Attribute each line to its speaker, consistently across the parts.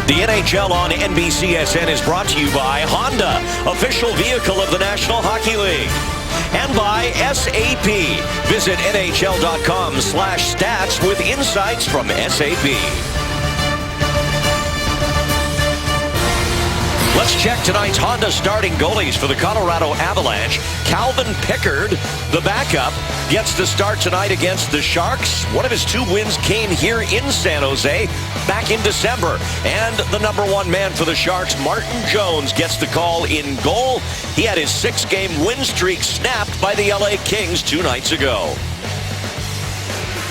Speaker 1: The NHL on NBCSN is brought to you by Honda, official vehicle of the National Hockey League. And by SAP. Visit NHL.com/stats with insights from SAP. Let's check tonight's Honda starting goalies for the Colorado Avalanche. Calvin Pickard, the backup, gets the start tonight against the Sharks. One of his 2 wins came here in San Jose back in December. And the #1 man for the Sharks, Martin Jones, gets the call in goal. He had his 6-game win streak snapped by the LA Kings 2 nights ago.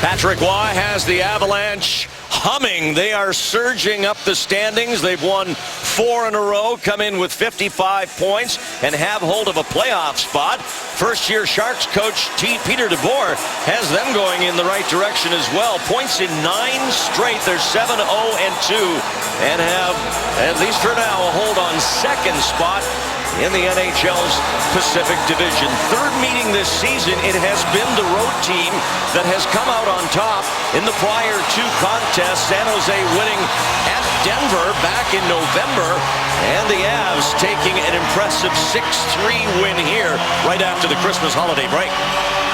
Speaker 1: Patrick Roy has the Avalanche humming. They are surging up the standings. They've won 4 in a row, come in with 55 points, and have hold of a playoff spot. First-year Sharks coach Peter DeBoer has them going in the right direction as well. Points in 9 straight. They're 7-0-2 and have, at least for now, a hold on second spot in the NHL's Pacific Division. 3rd meeting this season. It has been the road team that has come out on top in the prior 2 contests. San Jose winning at Denver back in November, and the Avs taking an impressive 6-3 win here right after the Christmas holiday break.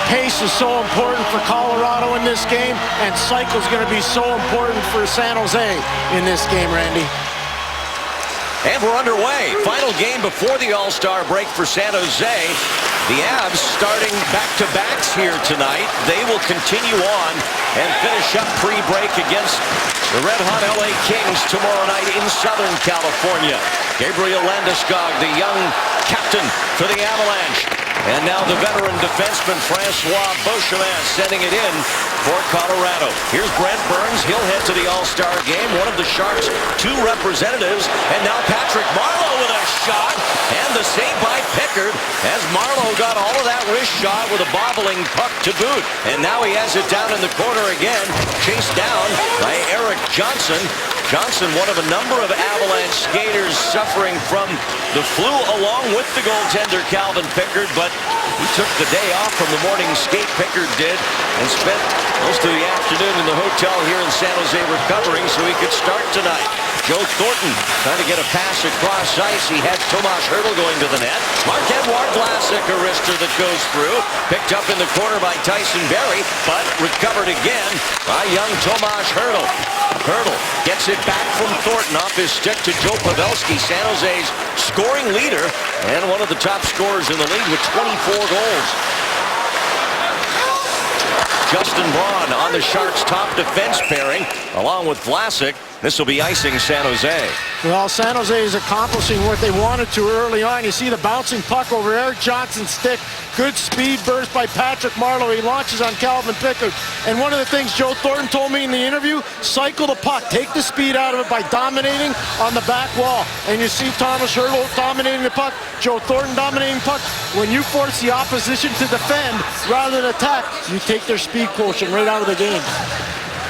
Speaker 2: Pace is so important for Colorado in this game, and cycle is going to be so important for San Jose in this game, Randy.
Speaker 1: And we're underway. Final game before the All-Star break for San Jose. The Avs starting back-to-backs here tonight. They will continue on and finish up pre-break against the red-hot LA Kings tomorrow night in Southern California. Gabriel Landeskog, the young captain for the Avalanche. And now the veteran defenseman Francois Beauchemin sending it in for Colorado. Here's Brent Burns. He'll head to the All-Star game. One of the Sharks' 2 representatives. And now Patrick Marleau with a shot. And the save by Pickard as Marleau got all of that wrist shot with a bobbling puck to boot. And now he has it down in the corner again. Chased down by Erik Johnson. Johnson, one of a number of Avalanche skaters suffering from the flu along with the goaltender Calvin Pickard, but he took the day off from the morning skate, Pickard did, and spent most of the afternoon in the hotel here in San Jose recovering so he could start tonight. Joe Thornton trying to get a pass across ice. He had Tomas Hertl going to the net. Marc-Edouard Vlasic, a wrister that goes through. Picked up in the corner by Tyson Barrie, but recovered again by young Tomas Hertl. Hertl gets it back from Thornton off his stick to Joe Pavelski, San Jose's scoring leader and one of the top scorers in the league with 24 goals. Justin Braun on the Sharks' top defense pairing along with Vlasic. This will be icing San Jose.
Speaker 2: Well, San Jose is accomplishing what they wanted to early on. You see the bouncing puck over Erik Johnson's stick. Good speed burst by Patrick Marleau. He launches on Calvin Pickard. And one of the things Joe Thornton told me in the interview, cycle the puck. Take the speed out of it by dominating on the back wall. And you see Tomas Hertl dominating the puck. Joe Thornton dominating the puck. When you force the opposition to defend rather than attack, you take their speed quotient right out of the game.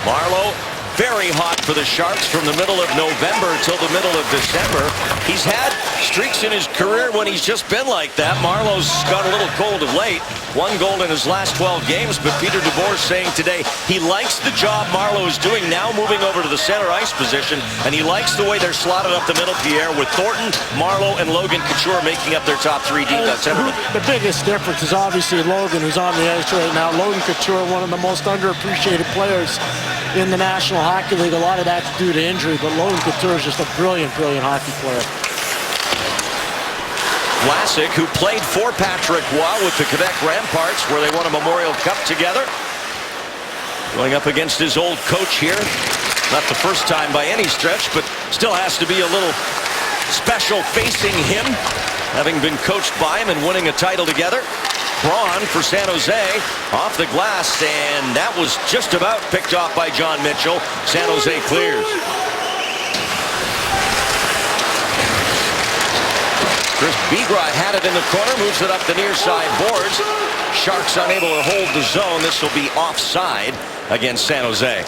Speaker 1: Marleau, very hot for the Sharks from the middle of November till the middle of December. He's had streaks in his career when he's just been like that. Marleau's got a little cold of late. 1 goal in his last 12 games, but Peter DeBoer saying today he likes the job Marleau is doing now moving over to the center ice position, and he likes the way they're slotted up the middle, Pierre, with Thornton, Marleau, and Logan Couture making up their top 3 centermen.
Speaker 2: The biggest difference is obviously Logan, who's on the ice right now. Logan Couture, one of the most underappreciated players in the National Hockey League. A lot of that's due to injury, but Logan Couture is just a brilliant, brilliant hockey player.
Speaker 1: Vlasic, who played for Patrick Roy with the Quebec Ramparts, where they won a Memorial Cup together. Going up against his old coach here. Not the first time by any stretch, but still has to be a little special facing him, having been coached by him and winning a title together. Braun for San Jose off the glass, and that was just about picked off by John Mitchell. San Jose clears. Chris Bigras had it in the corner, moves it up the near side boards. Sharks unable to hold the zone. This will be offside against San Jose.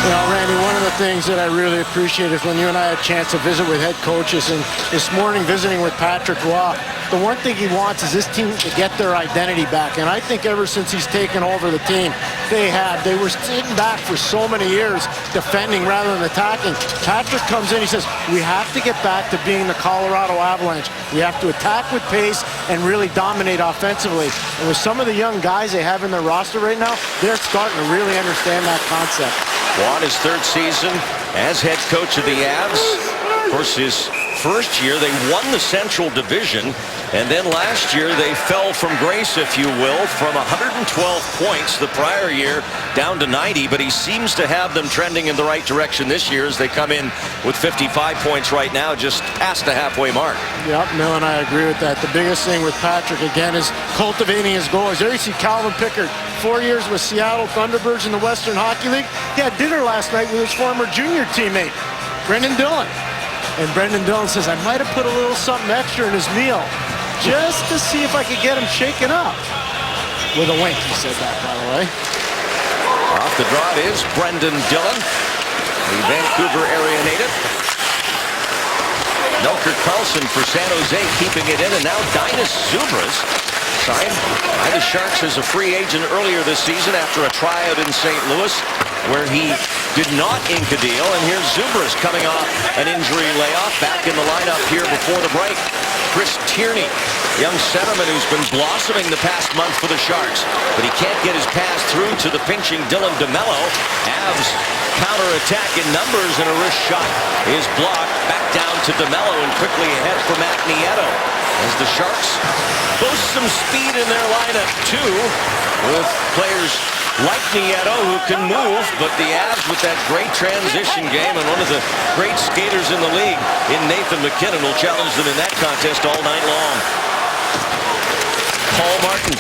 Speaker 2: You know, Randy, one of the things that I really appreciate is when you and I had a chance to visit with head coaches, and this morning visiting with Patrick Roy, the one thing he wants is this team to get their identity back. And I think ever since he's taken over the team, they were sitting back for so many years, defending rather than attacking. Patrick comes in, he says, we have to get back to being the Colorado Avalanche. We have to attack with pace and really dominate offensively. And with some of the young guys they have in their roster right now, they're starting to really understand that concept.
Speaker 1: Juan, his third season as head coach of the Avs. Of course, his first year, they won the Central Division, and then last year they fell from grace, if you will, from 112 points the prior year down to 90, but he seems to have them trending in the right direction this year as they come in with 55 points right now, just past the halfway mark.
Speaker 2: Yep, Mill and I agree with that. The biggest thing with Patrick, again, is cultivating his goals. There you see Calvin Pickard, 4 years with Seattle Thunderbirds in the Western Hockey League. He had dinner last night with his former junior teammate, Brendan Dillon. And Brendan Dillon says, I might have put a little something extra in his meal just to see if I could get him shaken up. With a wink, he said that, by the way.
Speaker 1: Off the draw it is Brendan Dillon, the Vancouver area native. Melker Karlsson for San Jose keeping it in, and now Dinas Zubras signed by the Sharks as a free agent earlier this season after a tryout in St. Louis where he did not ink a deal. And here's Zubras coming off an injury layoff, back in the lineup here before the break. Chris Tierney, young centerman who's been blossoming the past month for the Sharks, but he can't get his pass through to the pinching Dylan DeMello. Avs counterattack in numbers, and a wrist shot is blocked. Back down to DeMello and quickly ahead for Matt Nieto as the Sharks boast some speed in their lineup too, with players like Nieto who can move, but the Avs with that great transition game and one of the great skaters in the league in Nathan MacKinnon will challenge them in that contest all night long. Paul Martin,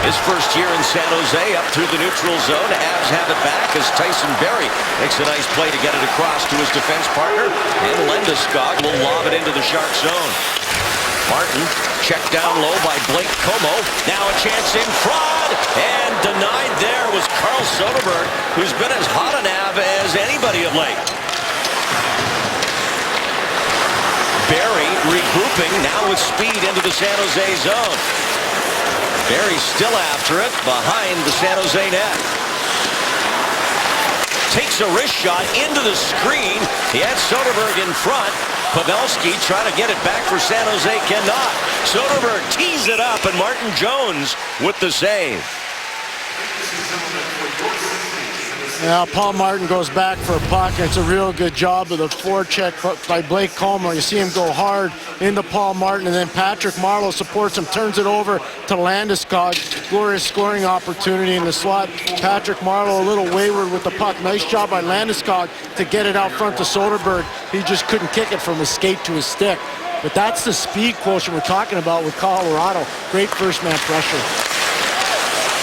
Speaker 1: his first year in San Jose, up through the neutral zone. Avs have it back as Tyson Barrie makes a nice play to get it across to his defense partner, and Landeskog will lob it into the Shark zone. Martin checked down low by Blake Como. Now a chance in front, and denied there was Carl Soderberg, who's been as hot an Av as anybody of late. Barrie regrouping now with speed into the San Jose zone. Barrie still after it behind the San Jose net. Takes a wrist shot into the screen. He had Soderberg in front. Pavelski trying to get it back for San Jose, cannot. Soderberg tees it up, and Martin Jones with the save.
Speaker 2: Now Paul Martin goes back for a puck. It's a real good job of the forecheck by Blake Como. You see him go hard into Paul Martin, and then Patrick Marleau supports him, turns it over to Landeskog. Glorious scoring opportunity in the slot. Patrick Marleau a little wayward with the puck. Nice job by Landeskog to get it out front to Soderberg. He just couldn't kick it from his skate to his stick. But that's the speed quotient we're talking about with Colorado. Great first man pressure.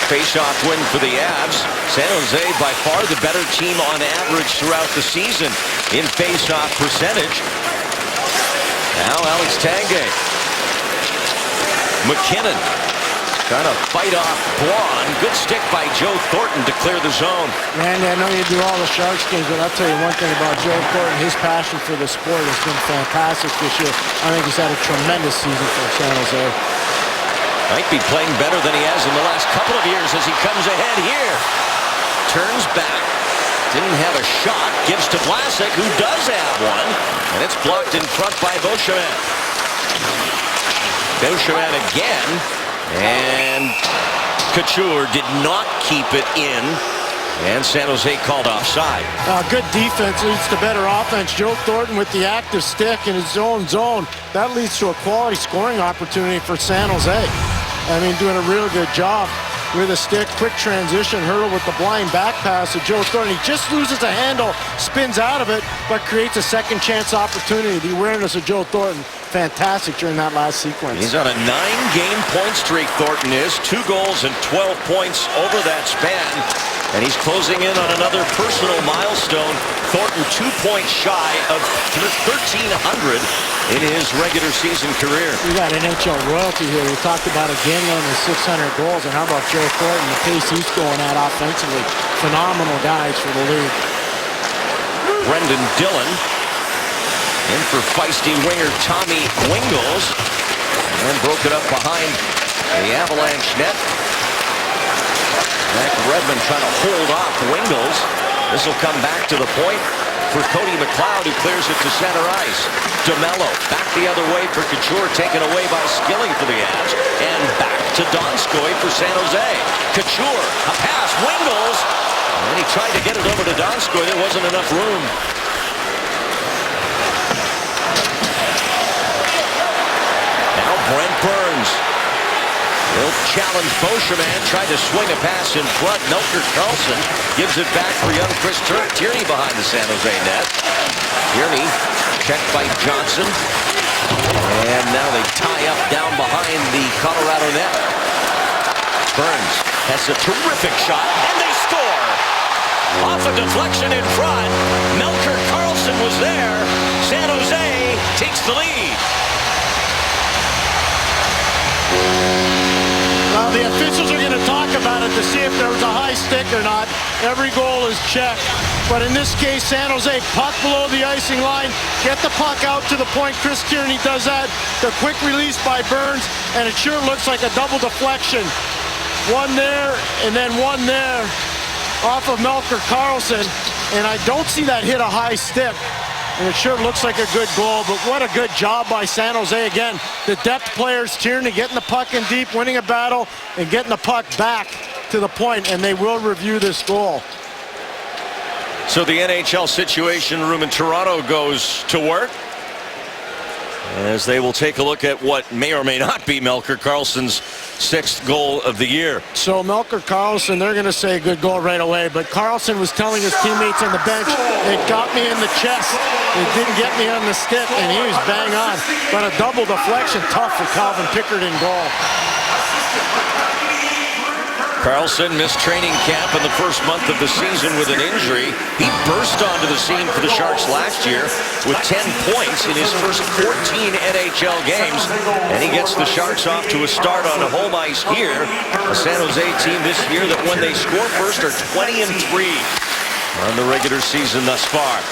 Speaker 1: Face-off win for the Avs. San Jose by far the better team on average throughout the season in face-off percentage. Now Alex Tanguay. MacKinnon trying to fight off Braun. Good stick by Joe Thornton to clear the zone.
Speaker 2: Randy, I know you do all the Sharks games, but I'll tell you one thing about Joe Thornton. His passion for the sport has been fantastic this year. I think he's had a tremendous season for San Jose.
Speaker 1: Might be playing better than he has in the last couple of years as he comes ahead here. Turns back. Didn't have a shot. Gives to Vlasic, who does have one. And it's blocked in front by Beauchemin. Beauchemin again. And Couture did not keep it in. And San Jose called offside.
Speaker 2: Good defense leads to better offense. Joe Thornton with the active stick in his own zone. That leads to a quality scoring opportunity for San Jose. I mean, doing a real good job with a stick. Quick transition, hurdle with the blind back pass to Joe Thornton. He just loses a handle, spins out of it, but creates a second chance opportunity. The awareness of Joe Thornton, fantastic during that last sequence.
Speaker 1: He's on a 9-game point streak, Thornton is. 2 goals and 12 points over that span. And he's closing in on another personal milestone. Thornton 2 points shy of 1,300 in his regular season career.
Speaker 2: We got NHL royalty here. We talked about Gagnon and 600 goals, and how about Joe Thornton, the pace he's going at offensively. Phenomenal guys for the league.
Speaker 1: Brendan Dillon. In for feisty winger Tommy Wingles. And broke it up behind the Avalanche net. Mac Redmond trying to hold off Wingles. This will come back to the point for Cody McLeod, who clears it to center ice. DeMello back the other way for Couture, taken away by Skilling for the Avs. And back to Donskoy for San Jose. Couture, a pass, Wingles. And he tried to get it over to Donskoy. There wasn't enough room. Now Brent Burns. He'll challenge Beauchemin, tried to swing a pass in front. Melker Karlsson gives it back for young Chris Tierney behind the San Jose net. Tierney checked by Johnson. And now they tie up down behind the Colorado net. Burns has a terrific shot, and they score! Off a deflection in front. Melker Karlsson was there. San Jose takes the lead.
Speaker 2: Now the officials are going to talk about it to see if there was a high stick or not. Every goal is checked. But in this case, San Jose, puck below the icing line. Get the puck out to the point. Chris Tierney does that. The quick release by Burns, and it sure looks like a double deflection. One there, and then one there off of Melker Karlsson. And I don't see that hit a high stick. And it sure looks like a good goal, but what a good job by San Jose. Again, the depth players, Tierney getting the puck in deep, winning a battle, and getting the puck back to the point, and they will review this goal.
Speaker 1: So the NHL Situation Room in Toronto goes to work, as they will take a look at what may or may not be Melker Karlsson's 6th goal of the year.
Speaker 2: So Melker Karlsson, they're going to say good goal right away, but Karlsson was telling his teammates on the bench, it got me in the chest, it didn't get me on the stick, and he was bang on. But a double deflection, tough for Calvin Pickard in goal.
Speaker 1: Karlsson missed training camp in the first month of the season with an injury. He burst onto the scene for the Sharks last year with 10 points in his first 14 NHL games. And he gets the Sharks off to a start on home ice here. A San Jose team this year that when they score first are 20-3 on the regular season thus far.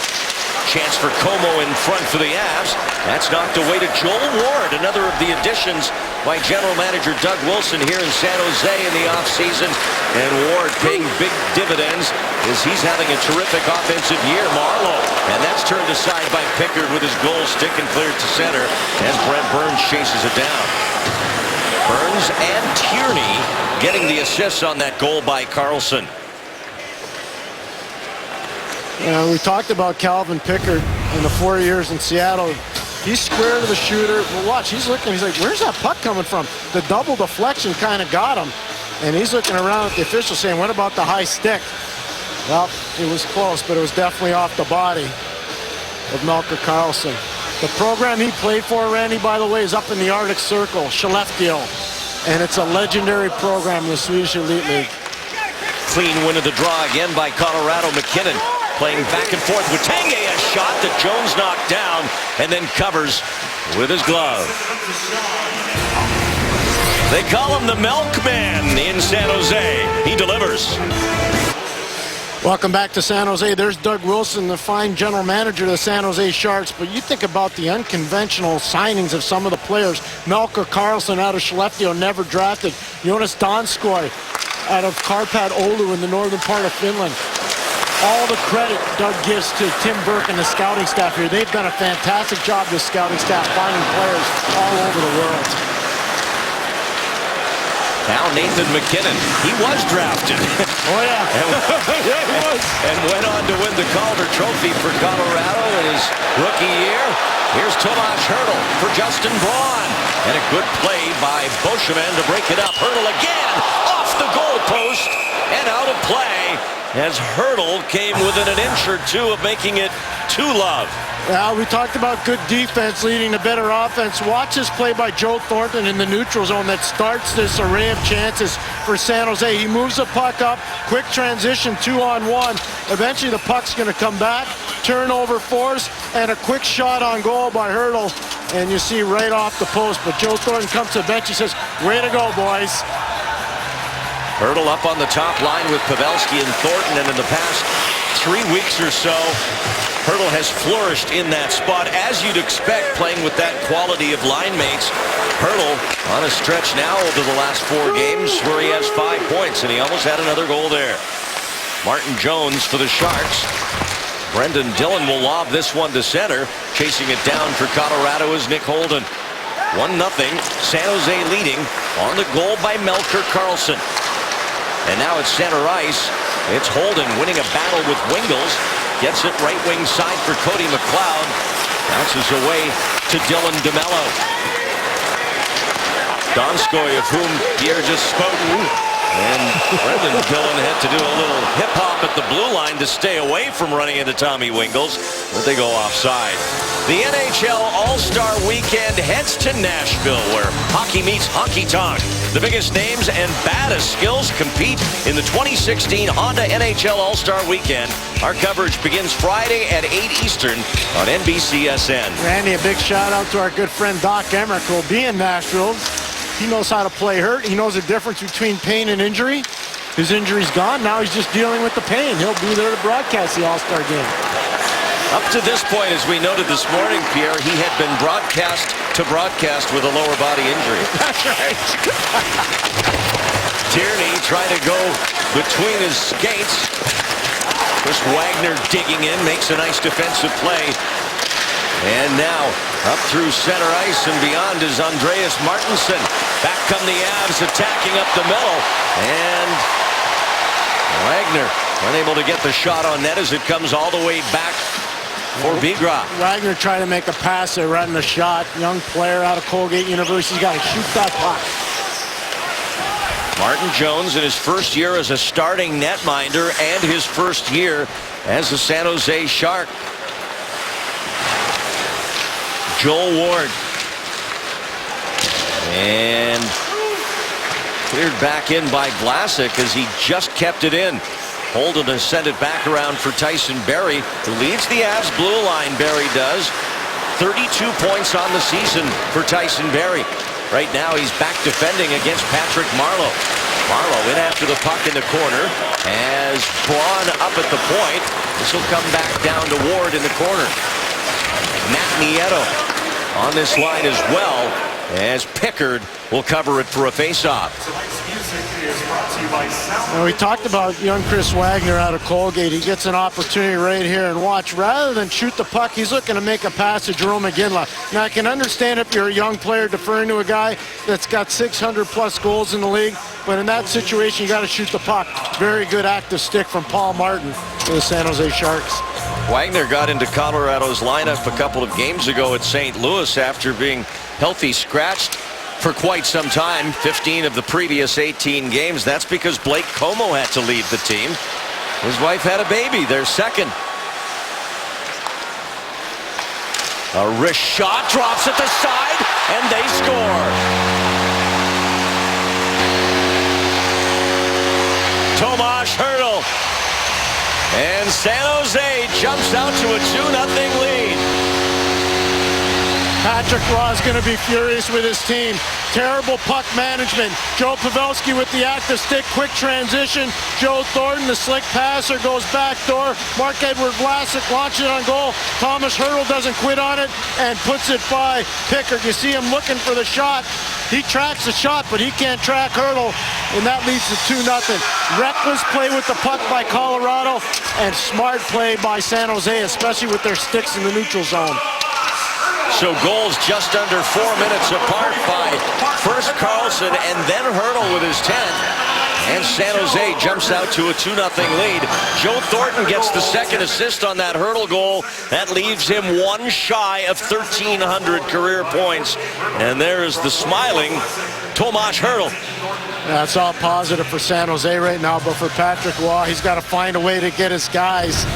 Speaker 1: Chance for Como in front for the Avs. That's knocked away to Joel Ward, another of the additions by general manager Doug Wilson here in San Jose in the offseason. And Ward paying big dividends as he's having a terrific offensive year. Marleau, and that's turned aside by Pickard with his goal stick and cleared to center as Brent Burns chases it down. Burns and Tierney getting the assists on that goal by Karlsson.
Speaker 2: We talked about Calvin Pickard in the 4 years in Seattle. He's square to the shooter. But watch, he's looking. He's like, where's that puck coming from? The double deflection kind of got him. And he's looking around at the official saying, what about the high stick? Well, it was close, but it was definitely off the body of Melker Karlsson. The program he played for, Randy, by the way, is up in the Arctic Circle, Skellefteå. And it's a legendary program in the Swedish Elite League.
Speaker 1: Clean win of the draw again by Colorado. McKinnon playing back and forth with Tanguay, a shot that Jones knocked down and then covers with his glove. They call him the Milkman in San Jose. He delivers.
Speaker 2: Welcome back to San Jose. There's Doug Wilson, the fine general manager of the San Jose Sharks. But you think about the unconventional signings of some of the players. Melker Karlsson out of Skellefteå, never drafted. Jonas Donskoy out of Karpat Oulu in the northern part of Finland. All the credit Doug gives to Tim Burke and the scouting staff here. They've done a fantastic job, this scouting staff, finding players all over the world.
Speaker 1: Now Nathan McKinnon. He was drafted.
Speaker 2: Oh, yeah. Yeah, he was.
Speaker 1: And went on to win the Calder Trophy for Colorado in his rookie year. Here's Tomas Hertl for Justin Braun. And a good play by Beauchemin to break it up. Hertl again off the goalpost and out of play, as Hertl came within an inch or two of making it 2-love.
Speaker 2: Yeah, we talked about good defense leading to better offense. Watch this play by Joe Thornton in the neutral zone that starts this array of chances for San Jose. He moves the puck up, quick transition, 2-on-1. Eventually the puck's going to come back, turnover force, and a quick shot on goal by Hertl. And you see right off the post, but Joe Thornton comes to the bench. He says, way to go, boys.
Speaker 1: Hertl up on the top line with Pavelski and Thornton, and in the past 3 weeks or so, Hertl has flourished in that spot, as you'd expect, playing with that quality of line mates. Hertl on a stretch now over the last 4 games where he has 5 points, and he almost had another goal there. Martin Jones for the Sharks. Brendan Dillon will lob this one to center. Chasing it down for Colorado is Nick Holden. 1-0, San Jose leading on the goal by Melker Karlsson. And now it's center ice. It's Holden winning a battle with Wingels. Gets it right wing side for Cody McLeod. Bounces away to Dylan DeMello. Donskoy, of whom Pierre just spoke. And Brendan Dillon had to do a little hip-hop at the blue line to stay away from running into Tommy Wingels, but they go offside. The NHL All-Star Weekend heads to Nashville, where hockey meets honky-tonk. The biggest names and baddest skills compete in the 2016 Honda NHL All-Star Weekend. Our coverage begins Friday at 8 Eastern on NBCSN.
Speaker 2: Randy, a big shout-out to our good friend Doc Emmerich, who will be in Nashville. He knows how to play hurt. He knows the difference between pain and injury. His injury's gone. Now he's just dealing with the pain. He'll be there to broadcast the All-Star game.
Speaker 1: Up to this point, as we noted this morning, Pierre, he had been broadcast with a lower body injury.
Speaker 2: That's right.
Speaker 1: Tierney trying to go between his skates. Chris Wagner digging in, makes a nice defensive play. And now up through center ice and beyond is Andreas Martinson. Back come the Avs attacking up the middle. And Wagner unable to get the shot on net as it comes all the way back for Bigra.
Speaker 2: Wagner trying to make a pass there, running a shot. Young player out of Colgate University. He's got to shoot that puck.
Speaker 1: Martin Jones in his first year as a starting netminder and his first year as a San Jose Shark. Joel Ward. And cleared back in by Vlasic as he just kept it in. Holden has sent it back around for Tyson Barrie, who leads the Avs blue line. Barrie does. 32 points on the season for Tyson Barrie. Right now he's back defending against Patrick Marleau. Marleau in after the puck in the corner. As Braun up at the point. This will come back down to Ward in the corner. Matt Nieto on this line as well, as Pickard will cover it for a faceoff.
Speaker 2: Well, we talked about young Chris Wagner out of Colgate. He gets an opportunity right here, and watch, rather than shoot the puck, he's looking to make a pass to Jerome McGinley. Now, I can understand if you're a young player deferring to a guy that's got 600-plus goals in the league, but in that situation, you got to shoot the puck. Very good active stick from Paul Martin for the San Jose Sharks.
Speaker 1: Wagner got into Colorado's lineup a couple of games ago at St. Louis after being healthy scratched for quite some time, 15 of the previous 18 games. That's because Blake Como had to leave the team. His wife had a baby, their second. A wrist shot, drops at the side, and they score. Tomas Hertl. And San Jose jumps out to a 2-0 lead.
Speaker 2: Patrick Roy is going to be furious with his team. Terrible puck management. Joe Pavelski with the active stick, quick transition. Joe Thornton, the slick passer, goes back door. Marc-Edouard Vlasic launches it on goal. Thomas Hertl doesn't quit on it and puts it by Pickard. You see him looking for the shot. He tracks the shot, but he can't track Hertl, and that leads to 2-0. Reckless play with the puck by Colorado, and smart play by San Jose, especially with their sticks in the neutral zone.
Speaker 1: So goals just under 4 minutes apart by first Karlsson and then Hertl with his 10th. And San Jose jumps out to a 2-0 lead. Joe Thornton gets the second assist on that Hertl goal. That leaves him one shy of 1,300 career points. And there's the smiling Tomas Hertl.
Speaker 2: That's all positive for San Jose right now, but for Patrick Roy, he's got to find a way to get his guys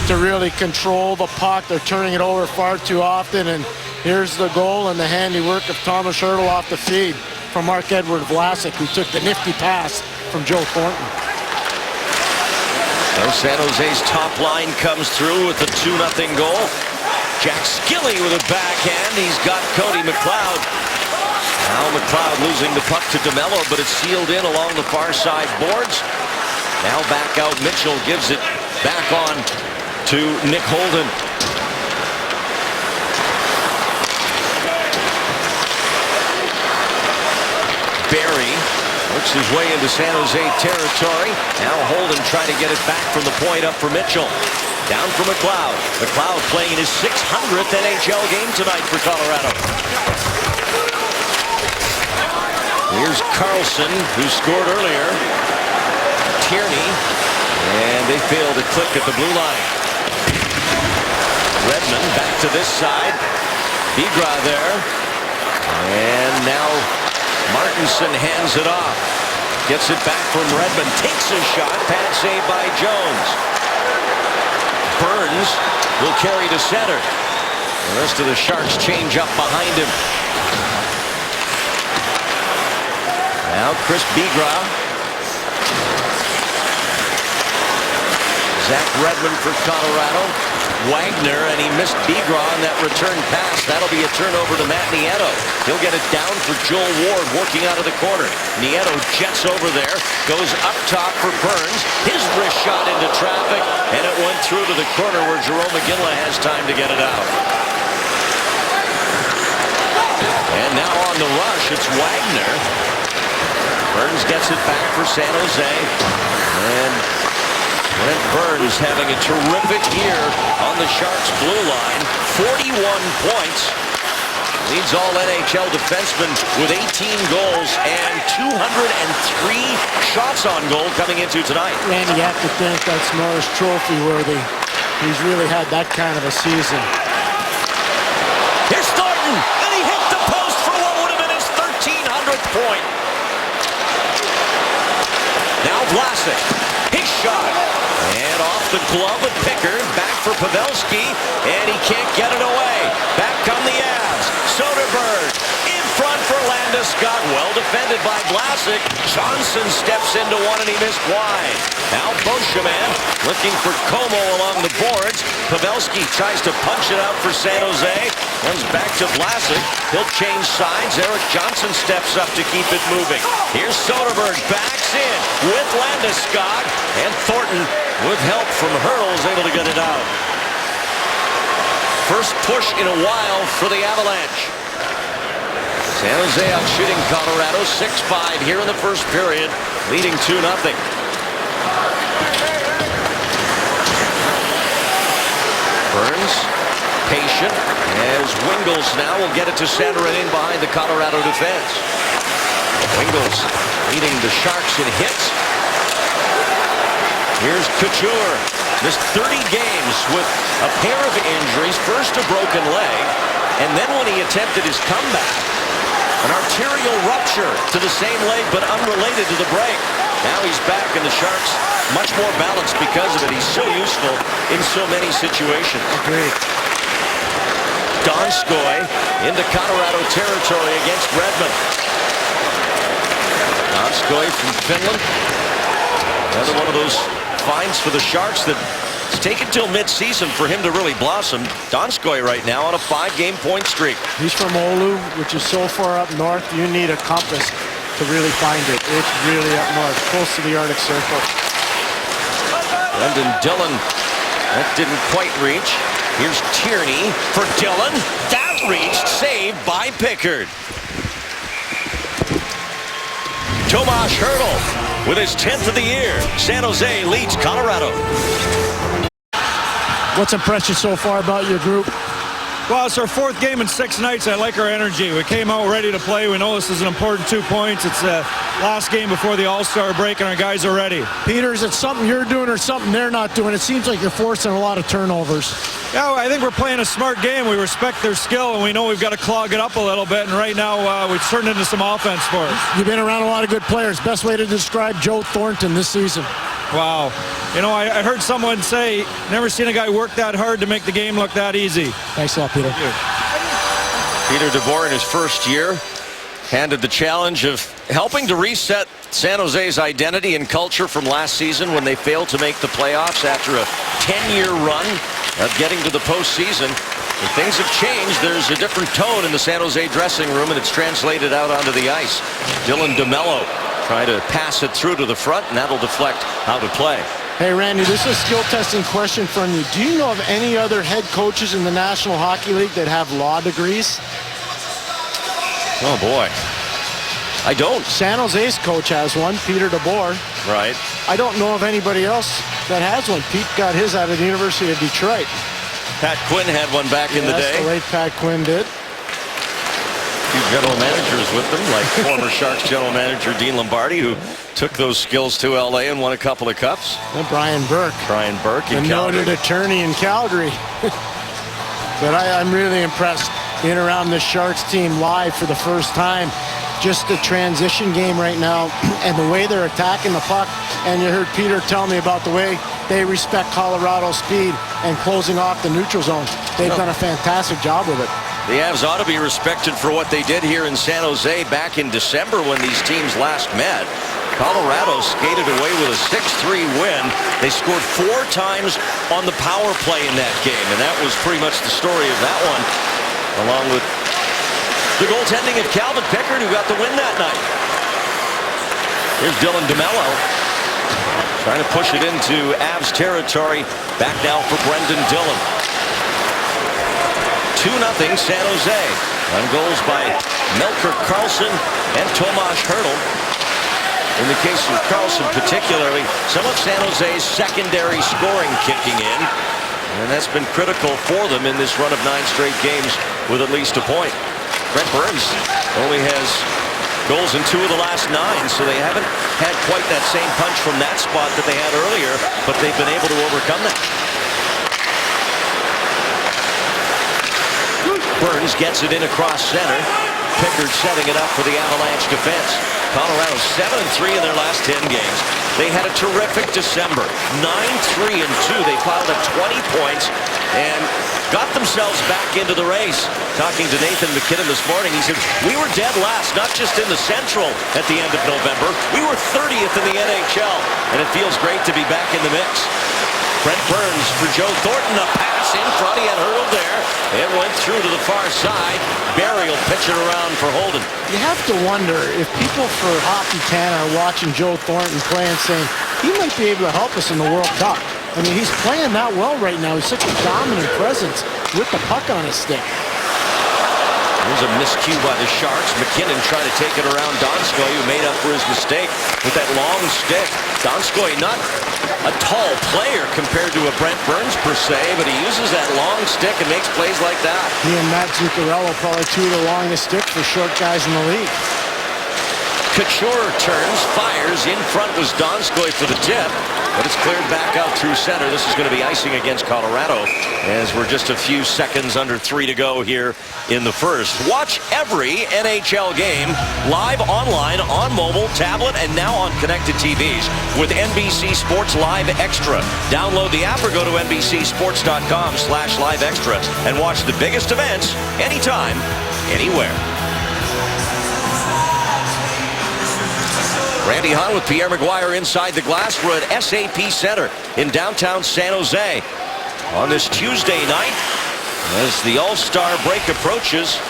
Speaker 2: to really control the puck. They're turning it over far too often, and here's the goal and the handiwork of Thomas Hertl off the feed from Marc-Edouard Vlasic, who took the nifty pass from Joe Thornton.
Speaker 1: And San Jose's top line comes through with the 2-0 goal. Jack Skilly with a backhand. He's got Cody McLeod. Now McLeod losing the puck to DeMello, but it's sealed in along the far side boards. Now back out, Mitchell gives it Back on to Nick Holden. Barry works his way into San Jose territory. Now Holden trying to get it back from the point up for Mitchell. Down for McLeod. McLeod playing his 600th NHL game tonight for Colorado. Here's Carlson, who scored earlier. Tierney. And they fail to click at the blue line. Redmond back to this side. Bigra there. And now Martinson hands it off. Gets it back from Redmond. Takes a shot. Pad save by Jones. Burns will carry to center. The rest of the Sharks change up behind him. Now Chris Bigra. Zach Redmond for Colorado. Wagner, and he missed Bigra on that return pass. That'll be a turnover to Matt Nieto. He'll get it down for Joel Ward working out of the corner. Nieto jets over there, goes up top for Burns. His wrist shot into traffic, and it went through to the corner where Jerome McGinley has time to get it out. And now on the rush, it's Wagner. Burns gets it back for San Jose. And Brent Burns having a terrific year on the Sharks blue line. 41 points. Leads all NHL defensemen with 18 goals and 203 shots on goal coming into tonight.
Speaker 2: Randy, you have to think that's Norris Trophy worthy. He's really had that kind of a season.
Speaker 1: Here's Thornton, and he hit the post for what would have been his 1300th point. Now Vlasic, his shot. And off the glove of Pickard, back for Pavelski, and he can't get it away. Back come the Avs. Soderberg in front for Landeskog, well defended by Vlasic. Johnson steps into one and he missed wide. Now Beauchemin looking for Como along the boards. Pavelski tries to punch it out for San Jose. Comes back to Vlasic. He'll change sides. Eric Johnson steps up to keep it moving. Here's Soderberg, backs in with Landeskog, and Thornton with help from Hurls able to get it out. First push in a while for the Avalanche. San Jose out shooting Colorado 6-5 here in the first period, leading 2-0. Burns, patient, as Wingles now will get it to center and in behind the Colorado defense. Wingles leading the Sharks in hits. Here's Couture. Missed 30 games with a pair of injuries. First a broken leg, and then when he attempted his comeback, an arterial rupture to the same leg but unrelated to the break. Now he's back, and the Sharks much more balanced because of it. He's so useful in so many situations.
Speaker 2: Agreed.
Speaker 1: Donskoy into Colorado territory against Redmond. Donskoy from Finland. Another one of those finds for the Sharks that it's taken till mid-season for him to really blossom. Donskoy right now on a 5-game point streak.
Speaker 2: He's from Oulu, which is so far up north, you need a compass to really find it. It's really up north, close to the Arctic Circle.
Speaker 1: Brendan Dillon, that didn't quite reach. Here's Tierney for Dillon. That reached, saved by Pickard. Tomas Hertl with his 10th of the year. San Jose leads Colorado.
Speaker 2: What's impressed you so far about your group?
Speaker 3: Well, it's our 4th game in 6 nights. I like our energy. We came out ready to play. We know this is an important 2 points. It's the last game before the All-Star break, and our guys are ready.
Speaker 2: Peter, is it something you're doing or something they're not doing? It seems like you're forcing a lot of turnovers.
Speaker 3: Yeah, I think we're playing a smart game. We respect their skill, and we know we've got to clog it up a little bit, and right now we've turned into some offense for us.
Speaker 2: You've been around a lot of good players. Best way to describe Joe Thornton this season?
Speaker 3: Wow. You know, I heard someone say, never seen a guy work that hard to make the game look that easy.
Speaker 2: Thanks a lot, Peter.
Speaker 1: Peter DeBoer in his first year handed the challenge of helping to reset San Jose's identity and culture from last season when they failed to make the playoffs after a 10-year run of getting to the postseason. But things have changed. There's a different tone in the San Jose dressing room, and it's translated out onto the ice. Dylan DeMello trying to pass it through to the front, and that'll deflect how to play.
Speaker 2: Hey, Randy, this is a skill testing question from you. Do you know of any other head coaches in the National Hockey League that have law degrees?
Speaker 1: Oh, boy. I don't.
Speaker 2: San Jose's coach has one, Peter DeBoer.
Speaker 1: Right.
Speaker 2: I don't know of anybody else that has one. Pete got his out of the University of Detroit.
Speaker 1: Pat Quinn had one back in the day.
Speaker 2: The late Pat Quinn did.
Speaker 1: Few general managers with them, like former Sharks general manager Dean Lombardi, who took those skills to LA and won a couple of cups.
Speaker 2: And Brian Burke.
Speaker 1: Brian Burke in
Speaker 2: a
Speaker 1: Calgary.
Speaker 2: noted attorney in Calgary. But I'm really impressed being around this Sharks team live for the first time. Just the transition game right now and the way they're attacking the puck. And you heard Peter tell me about the way they respect Colorado's speed and closing off the neutral zone. They've done a fantastic job with it.
Speaker 1: The Avs ought to be respected for what they did here in San Jose back in December when these teams last met. Colorado skated away with a 6-3 win. They scored 4 times on the power play in that game, and that was pretty much the story of that one, along with the goaltending of Calvin Pickard, who got the win that night. Here's Dylan DeMello trying to push it into Avs territory. Back now for Brendan Dillon. 2-0 San Jose. On goals by Melker Karlsson and Tomas Hertl. In the case of Karlsson particularly, some of San Jose's secondary scoring kicking in. And that's been critical for them in this run of 9 straight games with at least a point. Brent Burns only has goals in 2 of the last 9, so they haven't had quite that same punch from that spot that they had earlier, but they've been able to overcome that. Burns gets it in across center. Pickard setting it up for the Avalanche defense. Colorado 7-3 in their last 10 games. They had a terrific December. 9-3-2. They piled up 20 points and got themselves back into the race. Talking to Nathan McKinnon this morning, he said, we were dead last, not just in the Central at the end of November. We were 30th in the NHL, and it feels great to be back in the mix. Brent Burns for Joe Thornton, a pass in front. He had hurdled there. It went through to the far side. Barry will pitch it around for Holden.
Speaker 2: You have to wonder if people for Hockey Canada are watching Joe Thornton play and saying, he might be able to help us in the World Cup. I mean, he's playing that well right now. He's such a dominant presence with the puck on his stick.
Speaker 1: There's a miscue by the Sharks. McKinnon trying to take it around Donskoy, who made up for his mistake with that long stick. Donskoy not a tall player compared to a Brent Burns per se, but he uses that long stick and makes plays like that.
Speaker 2: He and Matt Zuccarello probably 2 of the longest sticks for short guys in the league.
Speaker 1: Couture turns, fires. In front was Donskoy for the tip, but it's cleared back out through center. This is going to be icing against Colorado as we're just a few seconds under 3 to go here in the first. Watch every NHL game live online, on mobile, tablet, and now on connected TVs with NBC Sports Live Extra. Download the app or go to NBCSports.com/Live Extra and watch the biggest events anytime, anywhere. Randy Hahn with Pierre McGuire inside the glass. We're at SAP Center in downtown San Jose on this Tuesday night as the All-Star break approaches.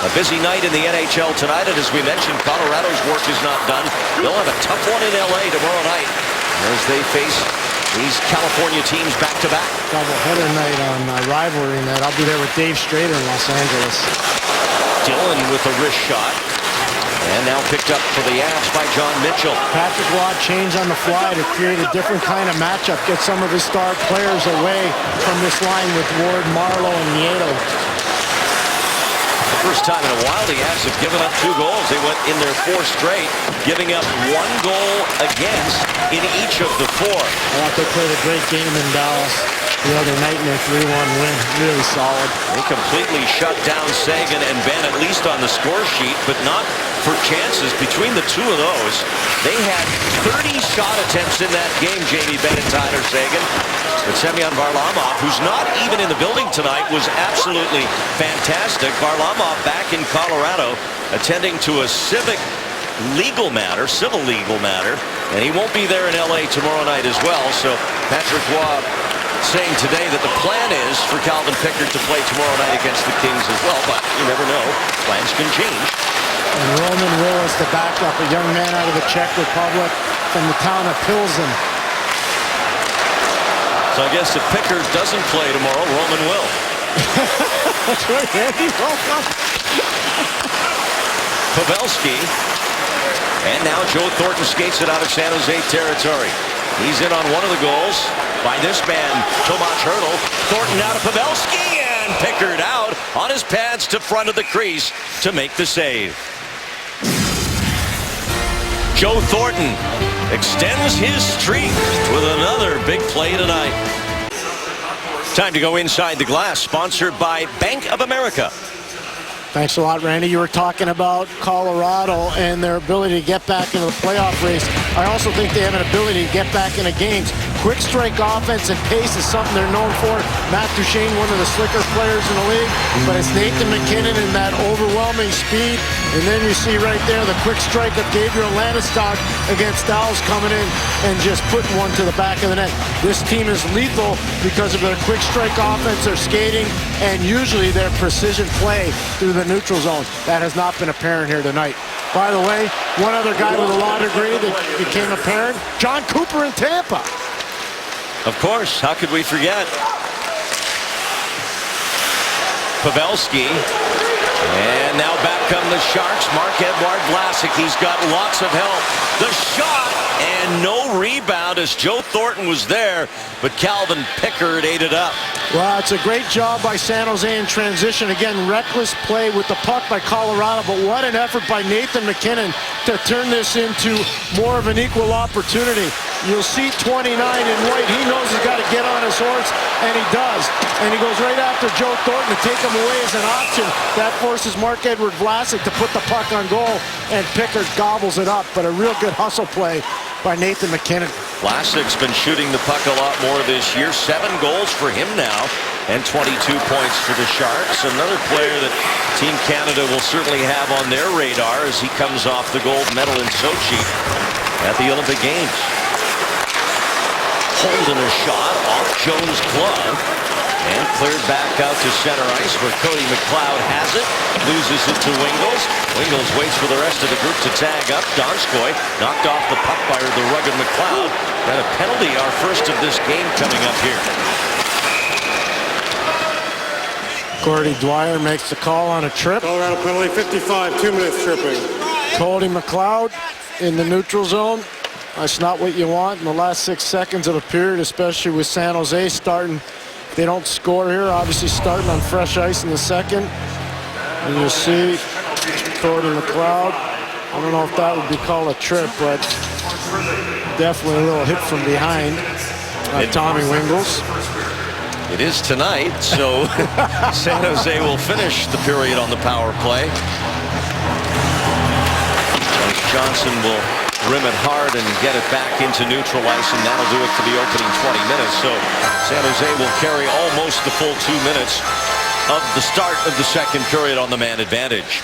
Speaker 1: A busy night in the NHL tonight, and as we mentioned, Colorado's work is not done. They'll have a tough one in LA tomorrow night as they face these California teams back-to-back.
Speaker 2: Doubleheader night on rivalry night. I'll be there with Dave Strader in Los Angeles.
Speaker 1: Dillon with a wrist shot. And now picked up for the Avs by John Mitchell.
Speaker 2: Patrick Waugh changed on the fly to create a different kind of matchup, get some of his star players away from this line with Ward, Marleau, and Nieto.
Speaker 1: First time in a while the Avs have given up 2 goals. They went in their 4 straight, giving up 1 goal against in each of the 4.
Speaker 2: I thought they played a great game in Dallas the other night in their 3-1 win. Really solid.
Speaker 1: They completely shut down Sagan and Benn, at least on the score sheet, but not for chances. Between the 2 of those, they had 30 shot attempts in that game, Jamie Benn and Tyler Sagan. But Semyon Varlamov, who's not even in the building tonight, was absolutely fantastic. Varlamov back in Colorado, attending to a civil legal matter, and he won't be there in LA tomorrow night as well. So Patrick Waugh saying today that the plan is for Calvin Pickard to play tomorrow night against the Kings as well, but you never know. Plans can change.
Speaker 2: And Roman Willis, the backup, a young man out of the Czech Republic from the town of Pilsen.
Speaker 1: So I guess if Pickard doesn't play tomorrow, Roman will.
Speaker 2: That's right, Andy. Welcome.
Speaker 1: Pavelski. And now Joe Thornton skates it out of San Jose territory. He's in on one of the goals by this man, Tomas Hertl. Thornton out of Pavelski, and Pickard out on his pads to front of the crease to make the save. Joe Thornton extends his streak with another big play tonight. Time to go inside the glass, sponsored by Bank of America.
Speaker 2: Thanks a lot, Randy. You were talking about Colorado and their ability to get back into the playoff race. I also think they have an ability to get back into games. Quick strike offense and pace is something they're known for. Matt Duchene, one of the slicker players in the league, but it's Nathan MacKinnon and that overwhelming speed. And then you see right there the quick strike of Gabriel Landeskog against Dallas coming in and just putting one to the back of the net. This team is lethal because of their quick strike offense, their skating, and usually their precision play through the neutral zone. That has not been apparent here tonight. By the way, one other guy with a law degree that became apparent, John Cooper in Tampa.
Speaker 1: Of course, how could we forget? Pavelski. And now back come the Sharks. Marc-Edouard Vlasic. He's got lots of help. The shot and no rebound as Joe Thornton was there, but Calvin Pickard ate it up.
Speaker 2: Well, it's a great job by San Jose in transition. Again, reckless play with the puck by Colorado, but what an effort by Nathan MacKinnon to turn this into more of an equal opportunity. You'll see 29 in white. He knows he's got to get on his horse, and he does. And he goes right after Joe Thornton to take him away as an option. That forces Marc-Edouard Vlasic to put the puck on goal, and Pickard gobbles it up. But a real good hustle play by Nathan MacKinnon.
Speaker 1: Vlasic's been shooting the puck a lot more this year. 7 goals for him now, and 22 points for the Sharks. Another player that Team Canada will certainly have on their radar as he comes off the gold medal in Sochi at the Olympic Games. Holding a shot off Jones' glove and cleared back out to center ice where Cody McLeod has it. Loses it to Wingels. Wingels waits for the rest of the group to tag up. Donskoy knocked off the puck by the rugged McLeod. And a penalty, our first of this game coming up here.
Speaker 2: Gordy Dwyer makes the call on a trip.
Speaker 4: Colorado penalty, 55, 2 minutes tripping.
Speaker 2: Cody McLeod in the neutral zone. That's not what you want in the last 6 seconds of a period, especially with San Jose starting. If they don't score here, obviously starting on fresh ice in the second. And you'll see Cody McLeod. I don't know if that would be called a trip, but definitely a little hit from behind Tommy Wingels.
Speaker 1: It is tonight, so San Jose will finish the period on the power play. Johnson will rim it hard and get it back into neutral ice, and that'll do it for the opening 20 minutes. So San Jose will carry almost the full 2 minutes of the start of the second period on the man advantage.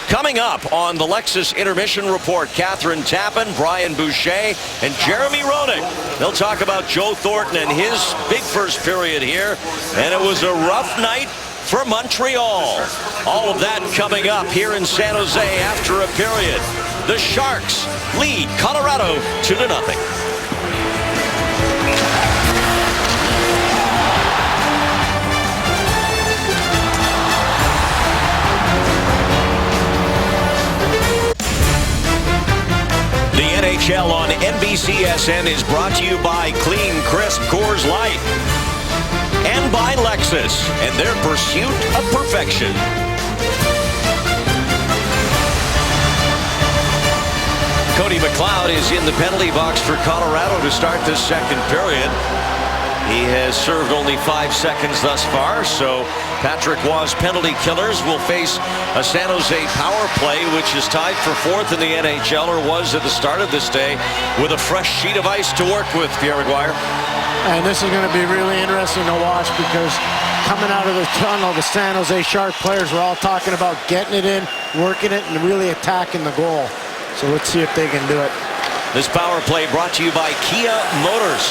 Speaker 1: Coming up on the Lexus Intermission Report, Catherine Tappan, Brian Boucher, and Jeremy Roenick. They'll talk about Joe Thornton and his big first period here, and it was a rough night for Montreal. All of that coming up here in San Jose after a period. The Sharks lead Colorado 2-0. The NHL on NBCSN is brought to you by Clean Crisp Coors Light and by Lexus and their pursuit of perfection. Cody McLeod is in the penalty box for Colorado to start this second period. He has served only 5 seconds thus far, so Patrick Roy's penalty killers will face a San Jose power play, which is tied for 4th in the NHL, or was at the start of this day, with a fresh sheet of ice to work with, Pierre Maguire.
Speaker 2: And this is going to be really interesting to watch because coming out of the tunnel, the San Jose Shark players were all talking about getting it in, working it, and really attacking the goal. So let's see if they can do it.
Speaker 1: This power play brought to you by Kia Motors.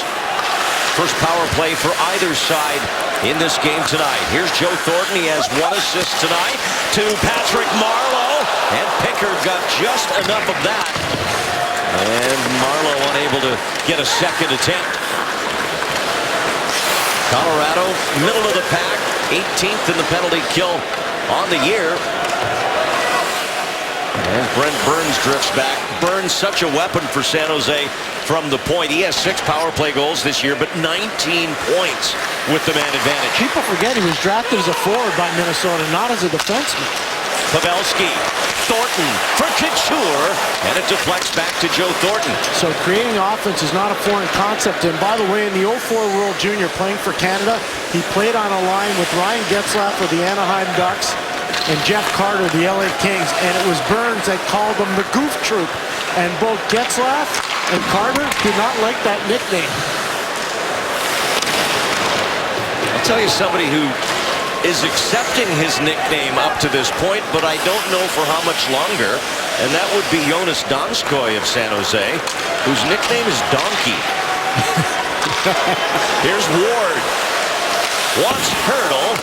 Speaker 1: First power play for either side in this game tonight. Here's Joe Thornton. He has 1 assist tonight to Patrick Marleau. And Pickard got just enough of that. And Marleau unable to get a second attempt. Colorado, middle of the pack, 18th in the penalty kill on the year. And Brent Burns drifts back. Burns, such a weapon for San Jose from the point. He has 6 power play goals this year, but 19 points with the man advantage.
Speaker 2: People forget he was drafted as a forward by Minnesota, not as a defenseman.
Speaker 1: Pavelski, Thornton for Couture, and it deflects back to Joe Thornton.
Speaker 2: So creating offense is not a foreign concept. And by the way, in the 04 World Junior playing for Canada, he played on a line with Ryan Getzlaf of the Anaheim Ducks and Jeff Carter, the LA Kings. And it was Burns that called them the Goof Troop. And both Getzlaf and Carter did not like that nickname.
Speaker 1: I'll tell you somebody who is accepting his nickname up to this point, but I don't know for how much longer, and that would be Jonas Donskoy of San Jose, whose nickname is Donkey. Here's Ward. Wants Hurdle.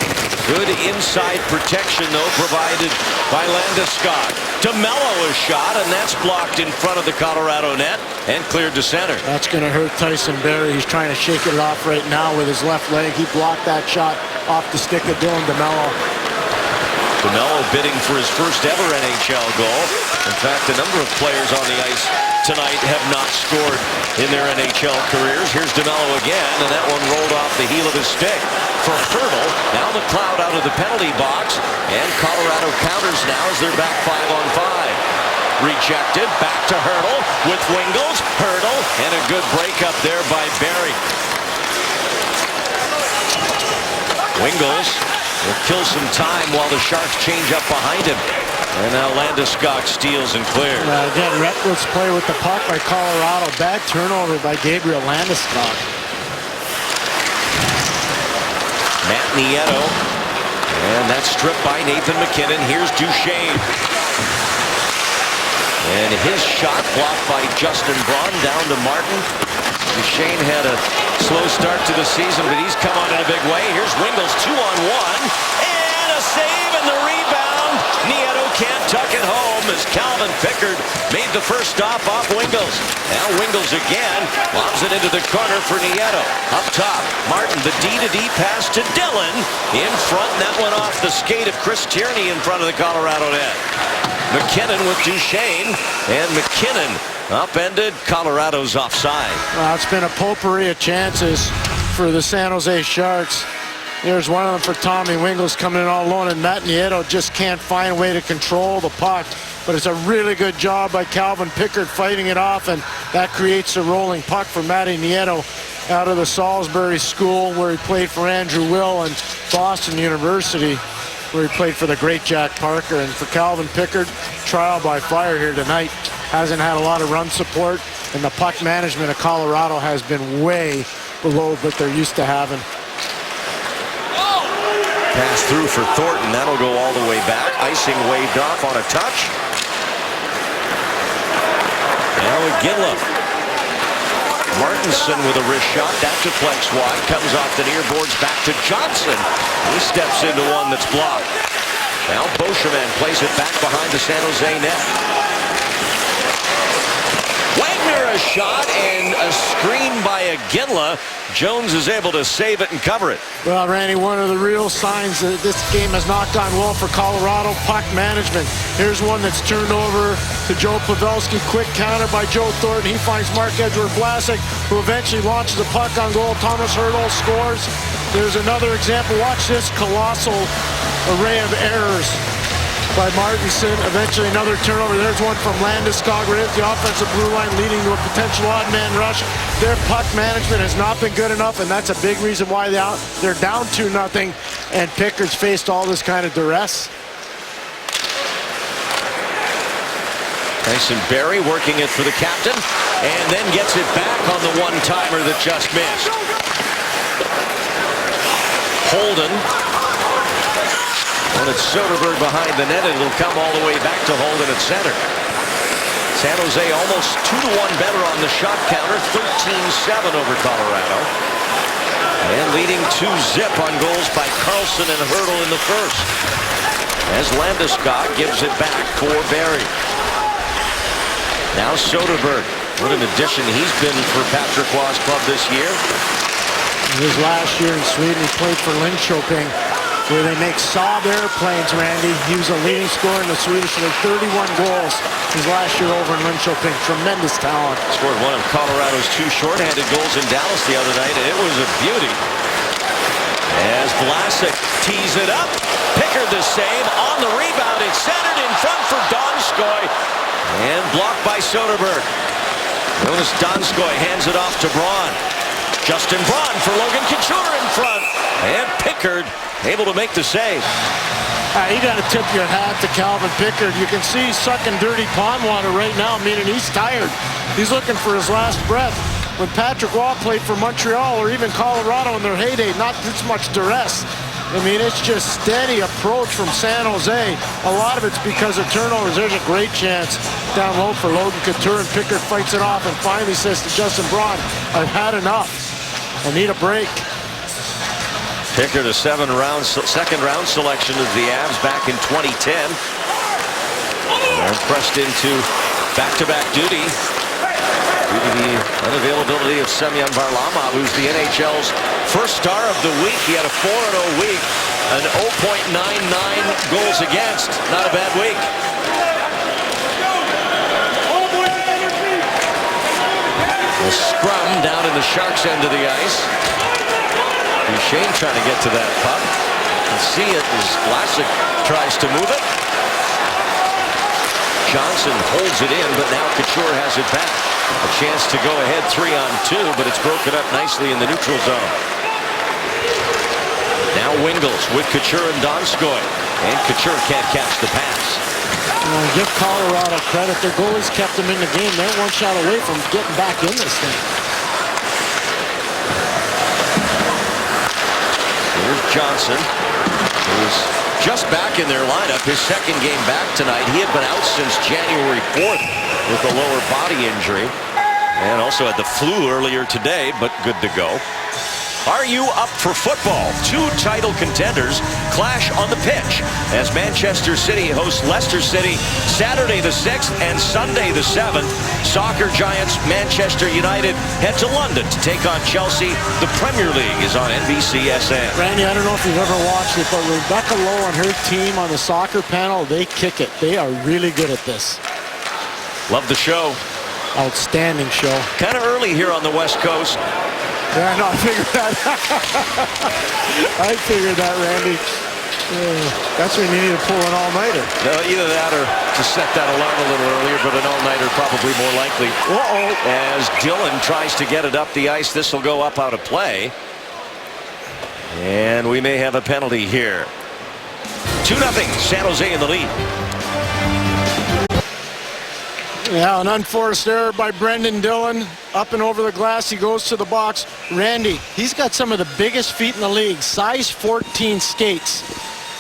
Speaker 1: Good inside protection, though, provided by Landeskog. DeMello a shot, and that's blocked in front of the Colorado net and cleared to center.
Speaker 2: That's going to hurt Tyson Barrie. He's trying to shake it off right now with his left leg. He blocked that shot off the stick of Dylan DeMello.
Speaker 1: DeMello bidding for his first ever NHL goal. In fact, a number of players on the ice tonight have not scored in their NHL careers. Here's DeMello again, and that one rolled off the heel of his stick. For Hurdle, now McLeod out of the penalty box, and Colorado counters now as they're back 5-on-5. Rejected, back to Hurdle with Wingels, Hurdle, and a good breakup there by Barrie. Wingels will kill some time while the Sharks change up behind him. And now Landeskog steals and clears.
Speaker 2: Again, reckless play with the puck by Colorado. Bad turnover by Gabriel Landeskog.
Speaker 1: Matt Nieto. And that's stripped by Nathan MacKinnon. Here's Duchesne. And his shot blocked by Justin Braun down to Martin. Duchesne had a slow start to the season, but he's come on in a big way. Here's Wingels, 2-on-1. And a save and the rebound. Nieto can't tuck it home as Calvin Pickard made the first stop off Wingels. Now Wingels again lobs it into the corner for Nieto. Up top, Martin, the D-to-D pass to Dillon. In front, and that went off the skate of Chris Tierney in front of the Colorado net. MacKinnon with Duchesne, and MacKinnon upended. Colorado's offside.
Speaker 2: Well, it's been a potpourri of chances for the San Jose Sharks. There's one of them for Tommy Wingels coming in all alone, and Matt Nieto just can't find a way to control the puck. But it's a really good job by Calvin Pickard fighting it off, and that creates a rolling puck for Matty Nieto out of the Salisbury School, where he played for Andrew Will, and Boston University, where he played for the great Jack Parker. And for Calvin Pickard, trial by fire here tonight. Hasn't had a lot of run support, and the puck management of Colorado has been way below what they're used to having.
Speaker 1: Pass through for Thornton. That'll go all the way back. Icing waved off on a touch. Now Iginla. Martinson with a wrist shot. That deflects wide. Comes off the near boards back to Johnson. He steps into one that's blocked. Now Beauchemin plays it back behind the San Jose net. Wagner a shot and a screen by Iginla. Jones is able to save it and cover it.
Speaker 2: Well, Randy, one of the real signs that this game has not gone well for Colorado, puck management. Here's one that's turned over to Joe Pavelski. Quick counter by Joe Thornton. He finds Marc-Edouard Vlasic, who eventually launches the puck on goal. Thomas Hurdle scores. There's another example. Watch this colossal array of errors by Martinson. Eventually another turnover. There's one from Landeskog right at the offensive blue line, leading to a potential odd man rush. Their puck management has not been good enough, and that's a big reason why they're down 2-0, and Pickard's faced all this kind of duress.
Speaker 1: Tyson Barrie working it for the captain, and then gets it back on the one-timer that just missed. Holden. When it's Soderberg behind the net, it'll come all the way back to Holden at center. San Jose almost 2-1 better on the shot counter, 13-7 over Colorado. And leading 2-0 on goals by Carlson and Hurdle in the first. As Landeskog gives it back for Barrie. Now Soderberg. What an addition he's been for Patrick Roy's club this year.
Speaker 2: His last year in Sweden, he played for Linköping, where they make Saab airplanes, Randy. He was a leading scorer in the Swedish League, 31 goals his last year over in Linköping. Tremendous talent.
Speaker 1: Scored one of Colorado's 2 shorthanded goals in Dallas the other night, and it was a beauty. As Vlasic tees it up, Pickard the save, on the rebound, it's centered in front for Donskoy, and blocked by Soderberg. Jonas Donskoy hands it off to Braun. Justin Braun for Logan Couture in front, and Pickard able to make the save.
Speaker 2: You got to tip your hat to Calvin Pickard. You can see he's sucking dirty pond water right now, meaning he's tired. He's looking for his last breath. When Patrick Waugh played for Montreal or even Colorado in their heyday, not this much duress. I mean, it's just steady approach from San Jose. A lot of it's because of turnovers. There's a great chance down low for Logan Couture, and Pickard fights it off and finally says to Justin Braun, I've had enough. I need a break.
Speaker 1: Pickard, a second-round selection of the Avs back in 2010. And pressed into back-to-back duty due to the unavailability of Semyon Varlamov, who's the NHL's first star of the week. He had a 4-0 week, an 0.99 goals against. Not a bad week. The scrum down in the Sharks' end of the ice. Duchesne trying to get to that puck. You can see it as Vlasic tries to move it. Johnson holds it in, but now Couture has it back. A chance to go ahead 3-on-2, but it's broken up nicely in the neutral zone. Now Wingels with Couture and Donskoy. And Couture can't catch the pass.
Speaker 2: Give Colorado credit. Their goalies kept them in the game. They're one shot away from getting back in this thing.
Speaker 1: Here's Johnson, who's just back in their lineup. His second game back tonight. He had been out since January 4th with a lower body injury. And also had the flu earlier today, but good to go. Are you up for football? 2 title contenders clash on the pitch as Manchester City hosts Leicester City Saturday the 6th and Sunday the 7th. Soccer giants Manchester United head to London to take on Chelsea. The Premier League is on NBCSN.
Speaker 2: Randy, I don't know if you've ever watched it, but Rebecca Lowe and her team on the soccer panel, they kick it. They are really good at this.
Speaker 1: Love the show.
Speaker 2: Outstanding show.
Speaker 1: Kind of early here on the West Coast.
Speaker 2: Yeah, no, I figured that. I figured that, Randy. That's when you need to pull an all-nighter.
Speaker 1: No, either that or to set that alarm a little earlier, but an all-nighter probably more likely. As Dillon tries to get it up the ice, this will go up out of play. And we may have a penalty here. 2-0, San Jose in the lead.
Speaker 2: Yeah, an unforced error by Brendan Dillon. Up and over the glass, he goes to the box. Randy, he's got some of the biggest feet in the league, size 14 skates.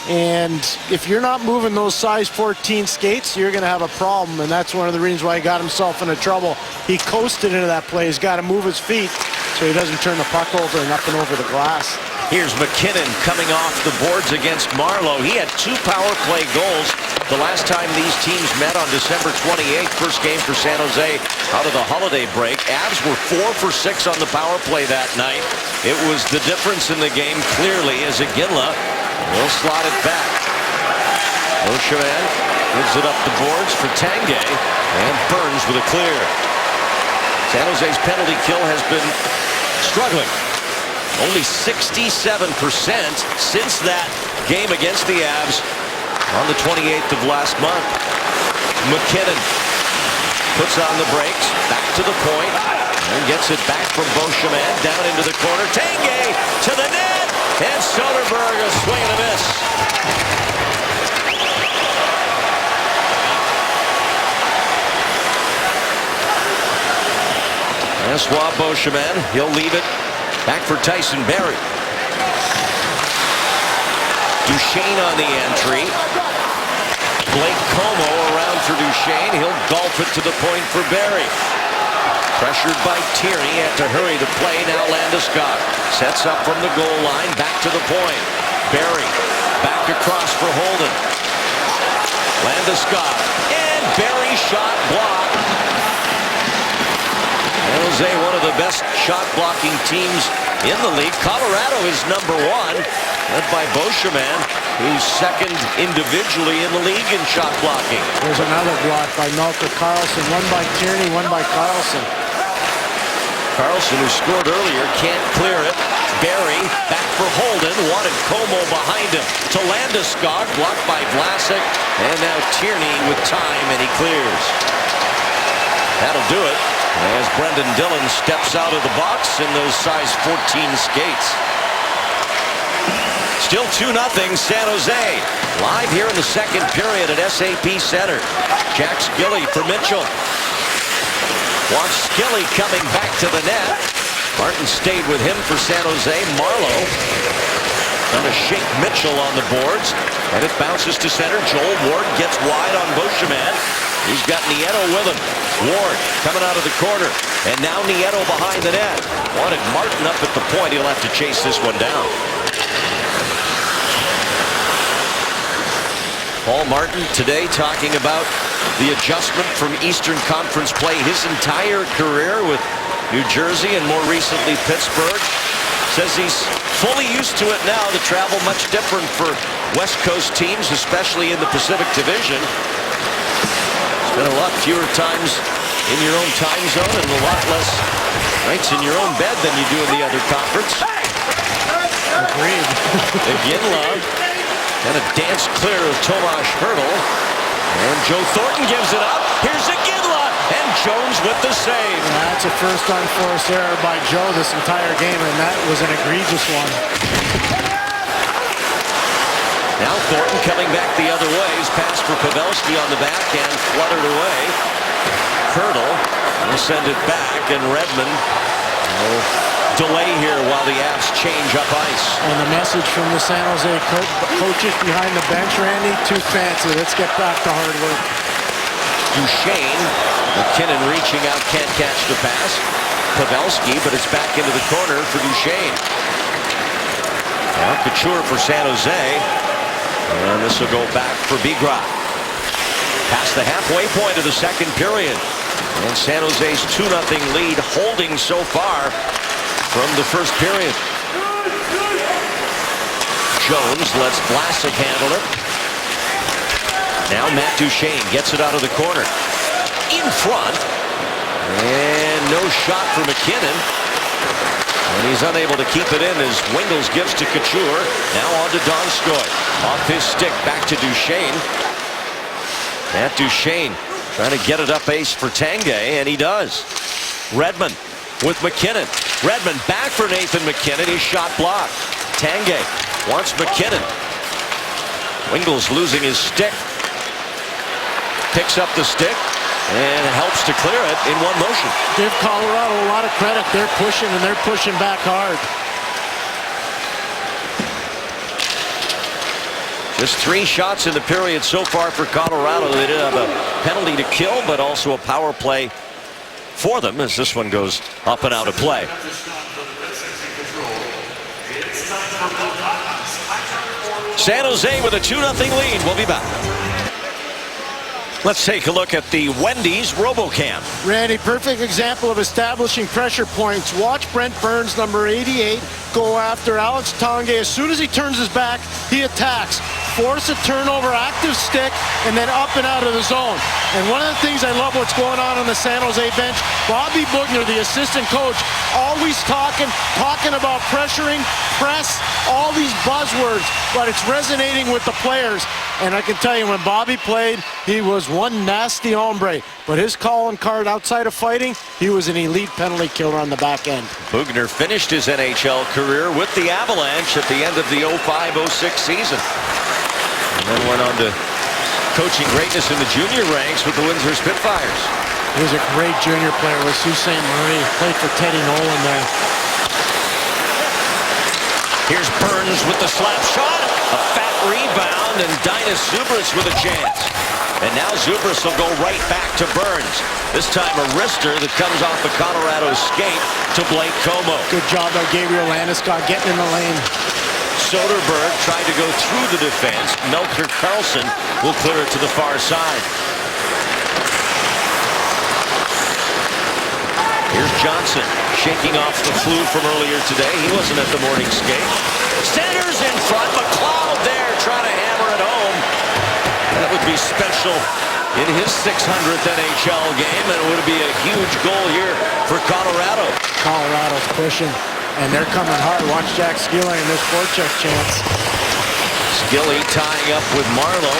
Speaker 2: And if you're not moving those size 14 skates, you're going to have a problem. And that's one of the reasons why he got himself into trouble. He coasted into that play. He's got to move his feet so he doesn't turn the puck over and up and over the glass.
Speaker 1: Here's McKinnon coming off the boards against Marleau. He had 2 power play goals the last time these teams met on December 28th. First game for San Jose out of the holiday break. Avs were 4 for 6 on the power play that night. It was the difference in the game clearly as Iginla will slot it back. Beauchemin gives it up the boards for Tanguay, and Burns with a clear. San Jose's penalty kill has been struggling. Only 67% since that game against the Avs on the 28th of last month. McKinnon puts on the brakes, back to the point, and gets it back from Beauchemin down into the corner. Tanguay to the net, and Soderberg a swing and a miss. François Beauchemin, he'll leave it back for Tyson Barrie. Duchesne on the entry. Blake Como around for Duchesne. He'll golf it to the point for Barrie. Pressured by Tierney, had to hurry to play. Now Landeskog sets up from the goal line, back to the point. Barrie back across for Holden. Landeskog, and Barrie shot blocked. San Jose, one of the best shot-blocking teams in the league. Colorado is number 1, led by Beauchemin, who's second individually in the league in shot blocking.
Speaker 2: There's another block by Melker Karlsson. One by Tierney, one by Karlsson.
Speaker 1: Karlsson, who scored earlier, can't clear it. Barry back for Holden. Wanted Como behind him. To Landeskog, blocked by Vlasic. And now Tierney with time, and he clears. That'll do it as Brendan Dillon steps out of the box in those size 14 skates. Still 2-0 San Jose. Live here in the second period at SAP Center. Jack Skilly for Mitchell. Watch Skilly coming back to the net. Martin stayed with him for San Jose. Marlowe trying to shake Mitchell on the boards. And it bounces to center. Joel Ward gets wide on Beauchemin. He's got Nieto with him. Ward coming out of the corner. And now Nieto behind the net. Wanted Martin up at the point. He'll have to chase this one down. Paul Martin today talking about the adjustment from Eastern Conference play his entire career with New Jersey and more recently Pittsburgh. Says he's fully used to it now. The travel much different for West Coast teams, especially in the Pacific Division. Spend a lot fewer times in your own time zone and a lot less nights in your own bed than you do in the other conference.
Speaker 2: Agreed.
Speaker 1: Again, Love. And a dance clear of Tomas Hertl. And Joe Thornton gives it up. Here's Iginla. And Jones with the save.
Speaker 2: That's a first unforced error by Joe this entire game, and that was an egregious one.
Speaker 1: Now Thornton coming back the other way. His pass for Pavelski on the backhand, fluttered away. Hertl will send it back, and Redmond will delay here while the Avs change up ice.
Speaker 2: And the message from the San Jose coaches behind the bench, Randy, too fancy. Let's get back to hard work.
Speaker 1: Duchesne, McKinnon reaching out, can't catch the pass. Pavelski, but it's back into the corner for Duchesne. Now Couture for San Jose. And this will go back for Bigrat. Past the halfway point of the second period. And San Jose's 2-0 lead holding so far from the first period. Jones lets Vlasic handle it. Now Matt Duchesne gets it out of the corner. In front. And no shot for McKinnon. And he's unable to keep it in as Wingles gives to Couture. Now on to Donskoy. Off his stick, back to Duchesne. Matt Duchesne trying to get it up ace for Tanguay, and he does. Redmond with McKinnon. Redmond back for Nathan McKinnon. His shot blocked. Tanguay wants McKinnon. Wingles losing his stick. Picks up the stick and helps to clear it in one motion.
Speaker 2: Give Colorado a lot of credit. They're pushing, and they're pushing back hard.
Speaker 1: Just 3 shots in the period so far for Colorado. They did have a penalty to kill, but also a power play for them as this one goes up and out of play. San Jose with a 2-0 lead. We'll be back. Let's take a look at the Wendy's RoboCam.
Speaker 2: Randy, perfect example of establishing pressure points. Watch Brent Burns, number 88, go after Alex Tanguay. As soon as he turns his back, he attacks. Force a turnover, active stick, and then up and out of the zone. And one of the things I love what's going on the San Jose bench, Bobby Boughner, the assistant coach, always talking about pressuring, press, all these buzzwords, but it's resonating with the players. And I can tell you, when Bobby played, he was one nasty hombre. But his calling card outside of fighting, he was an elite penalty killer on the back end.
Speaker 1: Boughner finished his NHL career with the Avalanche at the end of the 05-06 season. And then went on to coaching greatness in the junior ranks with the Windsor Spitfires.
Speaker 2: He was a great junior player with Sault Ste. Marie. Played for Teddy Nolan there.
Speaker 1: Here's Burns with the slap shot. A fat rebound, and Dinas Zubris with a chance. And now Zubris will go right back to Burns. This time a wrister that comes off the Colorado skate to Blake Como.
Speaker 2: Good job by Gabriel Landeskog getting in the lane.
Speaker 1: Soderberg tried to go through the defense. Melker Karlsson will clear it to the far side. Here's Johnson shaking off the flu from earlier today. He wasn't at the morning skate. Sanders in front. McLeod there trying to hammer it home. That would be special in his 600th NHL game, and it would be a huge goal here for Colorado.
Speaker 2: Colorado's pushing, and they're coming hard. Watch Jack Skilling in this forecheck chance.
Speaker 1: Skilly tying up with Marleau.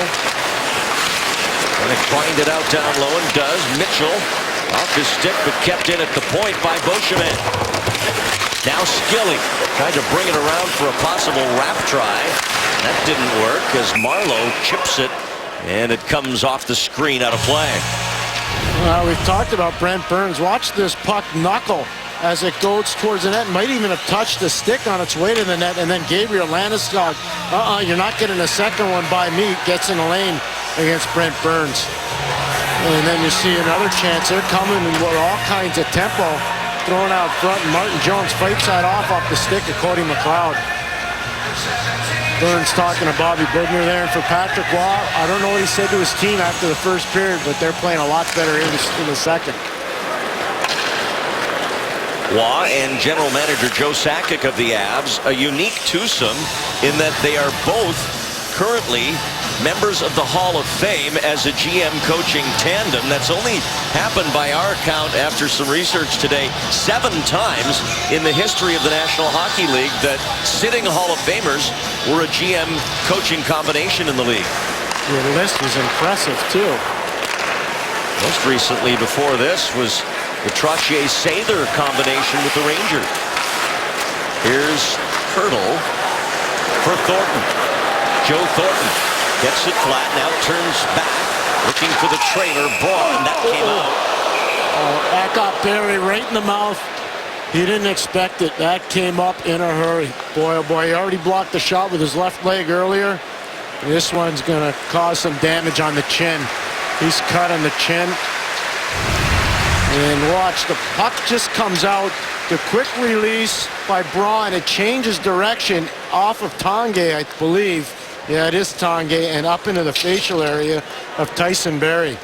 Speaker 1: And they find it out down low, and does. Mitchell off his stick, but kept in at the point by Beauchemin. Now Skilly tried to bring it around for a possible wrap try. That didn't work as Marleau chips it, and it comes off the screen out of play.
Speaker 2: We've talked about Brent Burns. Watch this puck knuckle as it goes towards the net. Might even have touched the stick on its way to the net, and then Gabriel Landeskog, you're not getting a second one by me, gets in the lane against Brent Burns. And then you see another chance. They're coming with all kinds of tempo, thrown out front, and Martin Jones fights that off the stick of Cody McLeod. Burns talking to Bobby Bugner there, and for Patrick Waugh, I don't know what he said to his team after the first period, but they're playing a lot better in the second.
Speaker 1: Waugh and general manager Joe Sakic of the Avs, a unique twosome in that they are both currently members of the Hall of Fame as a GM coaching tandem. That's only happened by our count after some research today 7 times in the history of the National Hockey League that sitting Hall of Famers were a GM coaching combination in the league.
Speaker 2: The list was impressive too.
Speaker 1: Most recently before this was the Trottier-Sather combination with the Rangers. Here's Hurdle for Thornton. Joe Thornton gets it flat, now turns back, looking for the trailer. Braun, that came out.
Speaker 2: That got Barry right in the mouth. He didn't expect it. That came up in a hurry. Boy, oh boy, he already blocked the shot with his left leg earlier. This one's going to cause some damage on the chin. He's cut on the chin. And watch, the puck just comes out. The quick release by Braun. It changes direction off of Tanguay, I believe. Yeah, it is Tanguay, and up into the facial area of Tyson Barrie.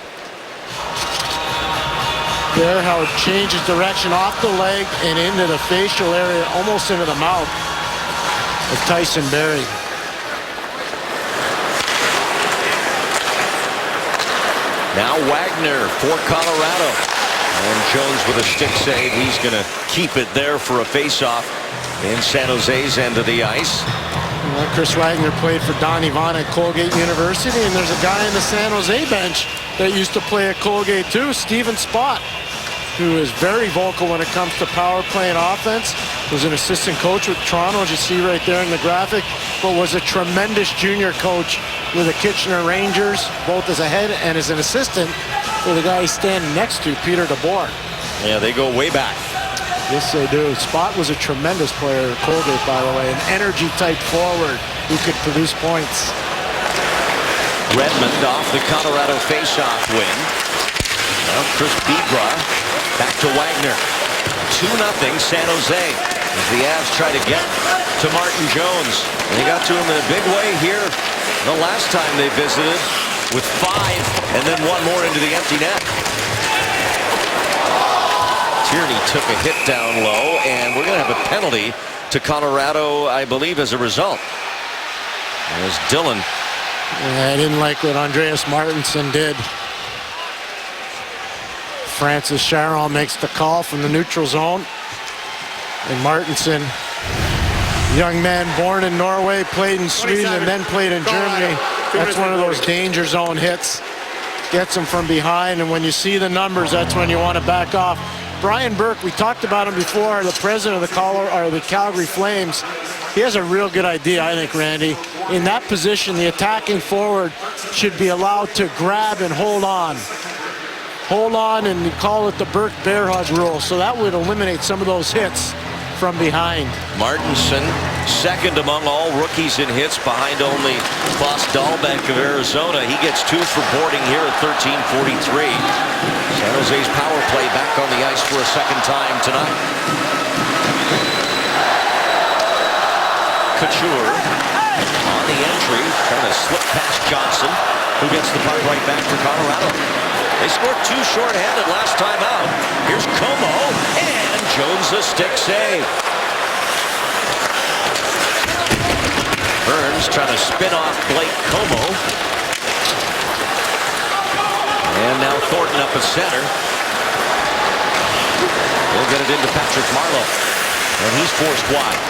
Speaker 2: There, how it changes direction off the leg and into the facial area, almost into the mouth of Tyson Barrie.
Speaker 1: Now Wagner for Colorado. And Jones with a stick save. He's going to keep it there for a face-off in San Jose's end of the ice.
Speaker 2: Well, Chris Wagner played for Don Ivan at Colgate University, and there's a guy in the San Jose bench that used to play at Colgate too, Steven Spott, who is very vocal when it comes to power play and offense. Was an assistant coach with Toronto, as you see right there in the graphic, but was a tremendous junior coach with the Kitchener Rangers, both as a head and as an assistant for the guy he's standing next to, Peter DeBoer.
Speaker 1: Yeah, they go way back.
Speaker 2: Yes, they do. Spott was a tremendous player at Colgate, by the way, an energy-type forward who could produce points.
Speaker 1: Redmond off the Colorado face-off win. Now Chris Bigra back to Wagner. 2-0 San Jose as the Avs try to get to Martin Jones. And they got to him in a big way here the last time they visited with 5 and then 1 more into the empty net. Tierney took a hit down low, and we're going to have a penalty to Colorado, I believe, as a result. As Dillon.
Speaker 2: Yeah, I didn't like what Andreas Martinson did. Francis Charon makes the call from the neutral zone. And Martinson, young man born in Norway, played in Sweden and then played in Germany. That's one of those danger zone hits. Gets him from behind, and when you see the numbers, that's when you want to back off. Brian Burke, we talked about him before, the president of the Calgary Flames. He has a real good idea, I think, Randy. In that position, the attacking forward should be allowed to grab and hold on. Hold on, and call it the Burke Bear Hug rule. So that would eliminate some of those hits from behind.
Speaker 1: Martinson, second among all rookies in hits behind only Klaus Dahlbeck of Arizona. He gets 2 for boarding here at 13:43. San Jose's power play back on the ice for a second time tonight. Couture on the entry, trying to slip past Johnson, who gets the puck right back to Colorado. They scored 2 shorthanded last time out. Here's Como, and Jones a stick save. Burns trying to spin off Blake Como. And now Thornton up at center. He'll get it into Patrick Marleau. And he's forced wide.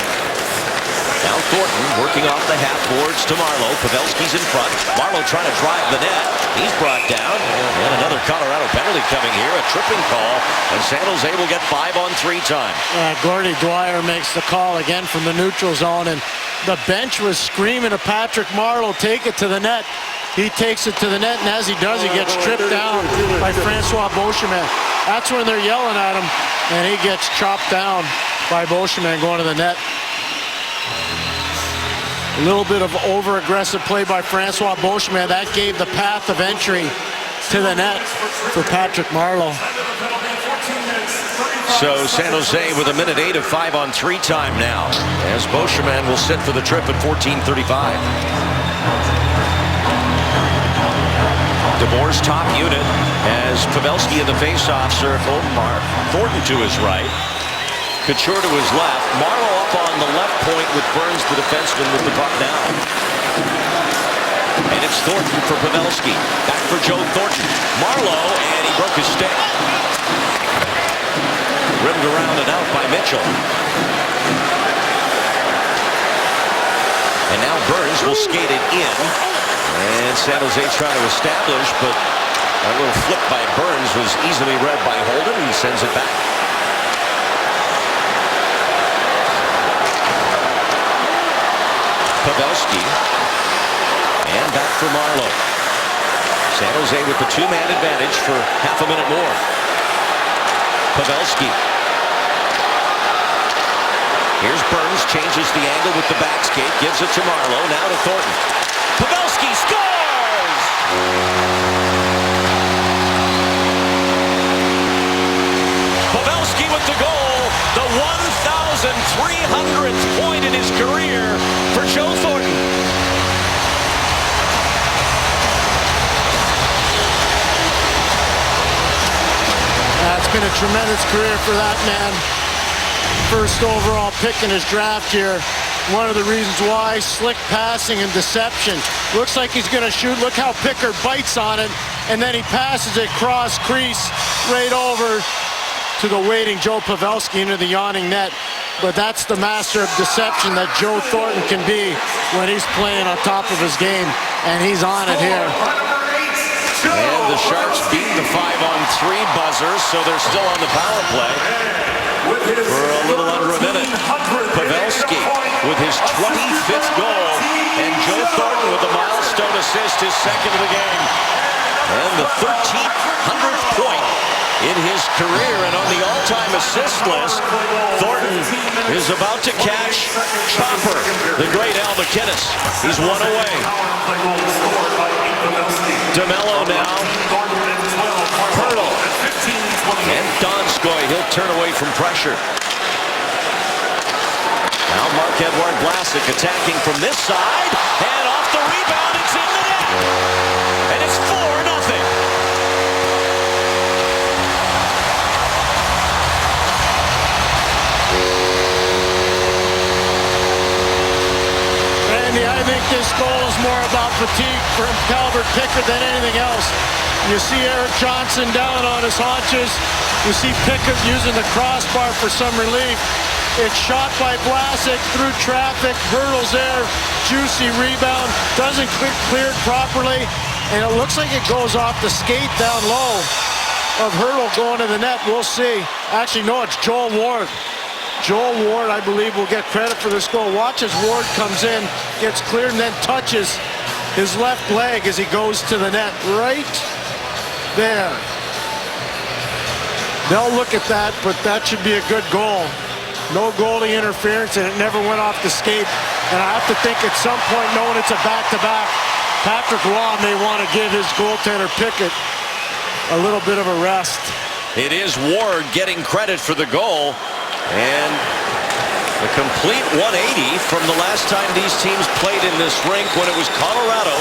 Speaker 1: Now Thornton working off the half boards to Marleau. Pavelski's in front. Marleau trying to drive the net. He's brought down. And another Colorado penalty coming here. A tripping call. And San Jose will get 5-on-3 time.
Speaker 2: Gordie Dwyer makes the call again from the neutral zone. And the bench was screaming to Patrick Marleau, take it to the net. He takes it to the net, and as he does, he gets tripped down by Francois Beauchemin. That's when they're yelling at him, and he gets chopped down by Beauchemin going to the net. A little bit of over-aggressive play by Francois Beauchemin. That gave the path of entry to the net for Patrick Marleau.
Speaker 1: So San Jose with 1:08 of 5-on-3 time now, as Beauchemin will sit for the trip at 14:35. DeBoer's top unit as Pavelski in the faceoff circle. Thornton to his right. Couture to his left. Marleau up on the left point with Burns, the defenseman, with the puck down. And it's Thornton for Pavelski. Back for Joe Thornton. Marleau, and he broke his stick. Rimmed around and out by Mitchell. And now Burns will skate it in. And San Jose trying to establish, but a little flip by Burns was easily read by Holden, and he sends it back. Pavelski. And back for Marleau. San Jose with the 2-man advantage for half a minute more. Pavelski. Here's Burns, changes the angle with the back skate, gives it to Marleau, now to Thornton. Pavelski scores! Pavelski with the goal, the 1,300th point in his career for Joe Thornton.
Speaker 2: It's been a tremendous career for that man. First overall pick in his draft here. One of the reasons why, slick passing and deception. Looks like he's going to shoot. Look how Pickard bites on it, and then he passes it cross crease right over to the waiting Joe Pavelski into the yawning net. But that's the master of deception that Joe Thornton can be when he's playing on top of his game, and he's on it here.
Speaker 1: And the Sharks beat the 5-on-3 buzzer, so they're still on the power play for a little under a minute. Pavelski with his 25th goal, and Joe Thornton with a milestone assist, his second of the game. And the 1,300th point in his career, and on the all-time assist list, Thornton is about to catch Chopper, the great Al MacInnis. He's one away. DeMello now. Hurdle. And Donskoy, he'll turn away from pressure. Now Marc-Edouard Vlasic attacking from this side, and off the rebound, it's in the net. And it's 4-0.
Speaker 2: Randy, I think this goal is more about fatigue from Calvert Pickard than anything else. You see Eric Johnson down on his haunches. You see Pickard using the crossbar for some relief. It's shot by Vlasic through traffic, hurdles there, juicy rebound, doesn't clear it properly, and it looks like it goes off the skate down low of Hurdle going to the net. We'll see. Actually, no, it's Joel Ward. Joel Ward, I believe, will get credit for this goal. Watch as Ward comes in, gets cleared, and then touches his left leg as he goes to the net right there. They'll look at that, but that should be a good goal. No goalie interference, and it never went off the skate. And I have to think at some point, knowing it's a back-to-back, Patrick Roy may want to give his goaltender Pickett a little bit of a rest.
Speaker 1: It is Ward getting credit for the goal, and a complete 180 from the last time these teams played in this rink when it was Colorado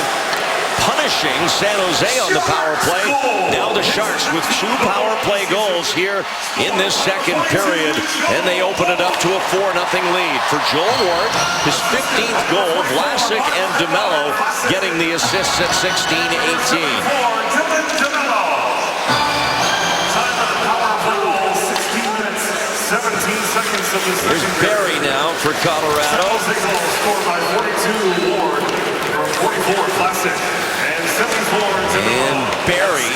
Speaker 1: punishing San Jose on the power play. Now the Sharks with 2 power play goals here in this second period, and they open it up to a 4-0 lead. For Joel Ward, his 15th goal, Vlasic and DeMello getting the assists at 16-18. Here's Barry now for Colorado.
Speaker 5: Scored by 42 Ward from 44 Vlasic and 74.
Speaker 1: And Barry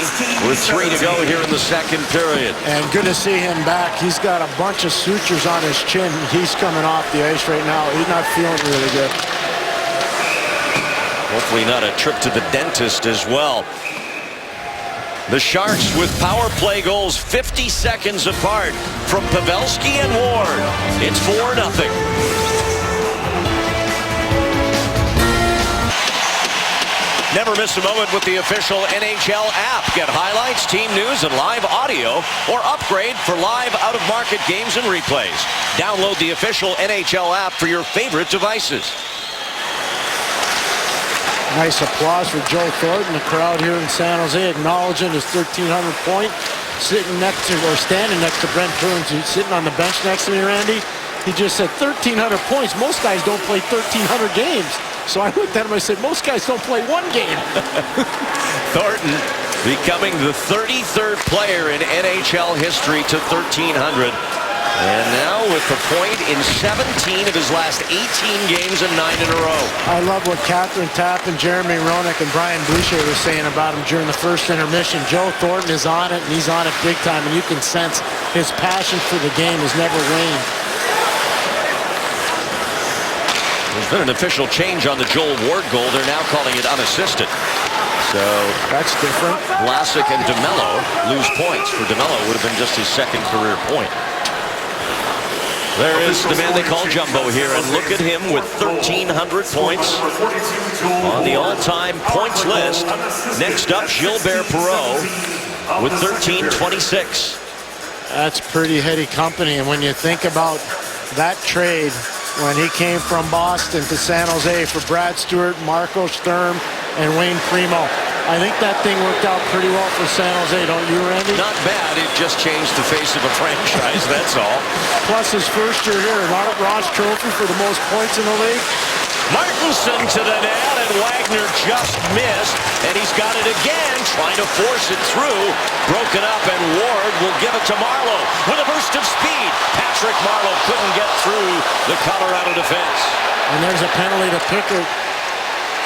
Speaker 1: with 3 to go here in the second period.
Speaker 2: And good to see him back. He's got a bunch of sutures on his chin. He's coming off the ice right now. He's not feeling really good.
Speaker 1: Hopefully not a trip to the dentist as well. The Sharks with power play goals 50 seconds apart from Pavelski and Ward. It's 4-0. Never miss a moment with the official NHL app. Get highlights, team news, and live audio, or upgrade for live out-of-market games and replays. Download the official NHL app for your favorite devices.
Speaker 2: Nice applause for Joe Thornton. The crowd here in San Jose acknowledging his 1,300 point. Sitting next to, or standing next to Brent Burns, who's sitting on the bench next to me, Randy. He just said 1,300 points. Most guys don't play 1,300 games. So I looked at him and I said, most guys don't play one game.
Speaker 1: Thornton becoming the 33rd player in NHL history to 1,300. And now with the point in 17 of his last 18 games and 9 in a row.
Speaker 2: I love what Catherine Tapp and Jeremy Roenick and Brian Boucher were saying about him during the first intermission. Joe Thornton is on it, and he's on it big time, and you can sense his passion for the game has never waned.
Speaker 1: There's been an official change on the Joel Ward goal. They're now calling it unassisted. So
Speaker 2: that's different.
Speaker 1: Vlasic and DeMello lose points. For DeMello, would have been just his second career point. There is the man they call Jumbo here, and look at him with 1,300 points on the all-time points list. Next up, Gilbert Perreault with 1,326.
Speaker 2: That's pretty heady company, and when you think about that trade, when he came from Boston to San Jose for Brad Stewart, Marco Sturm, and Wayne Primo, I think that thing worked out pretty well for San Jose, don't you, Randy?
Speaker 1: Not bad. It just changed the face of a franchise, that's all.
Speaker 2: Plus his first year here, Ross Trophy for the most points in the league.
Speaker 1: Martinson to the net, and Wagner just missed, and he's got it again, trying to force it through. Broken up, and Ward will give it to Marleau with a burst of speed. Patrick Marleau couldn't get through the Colorado defense.
Speaker 2: And there's a penalty to Pickard.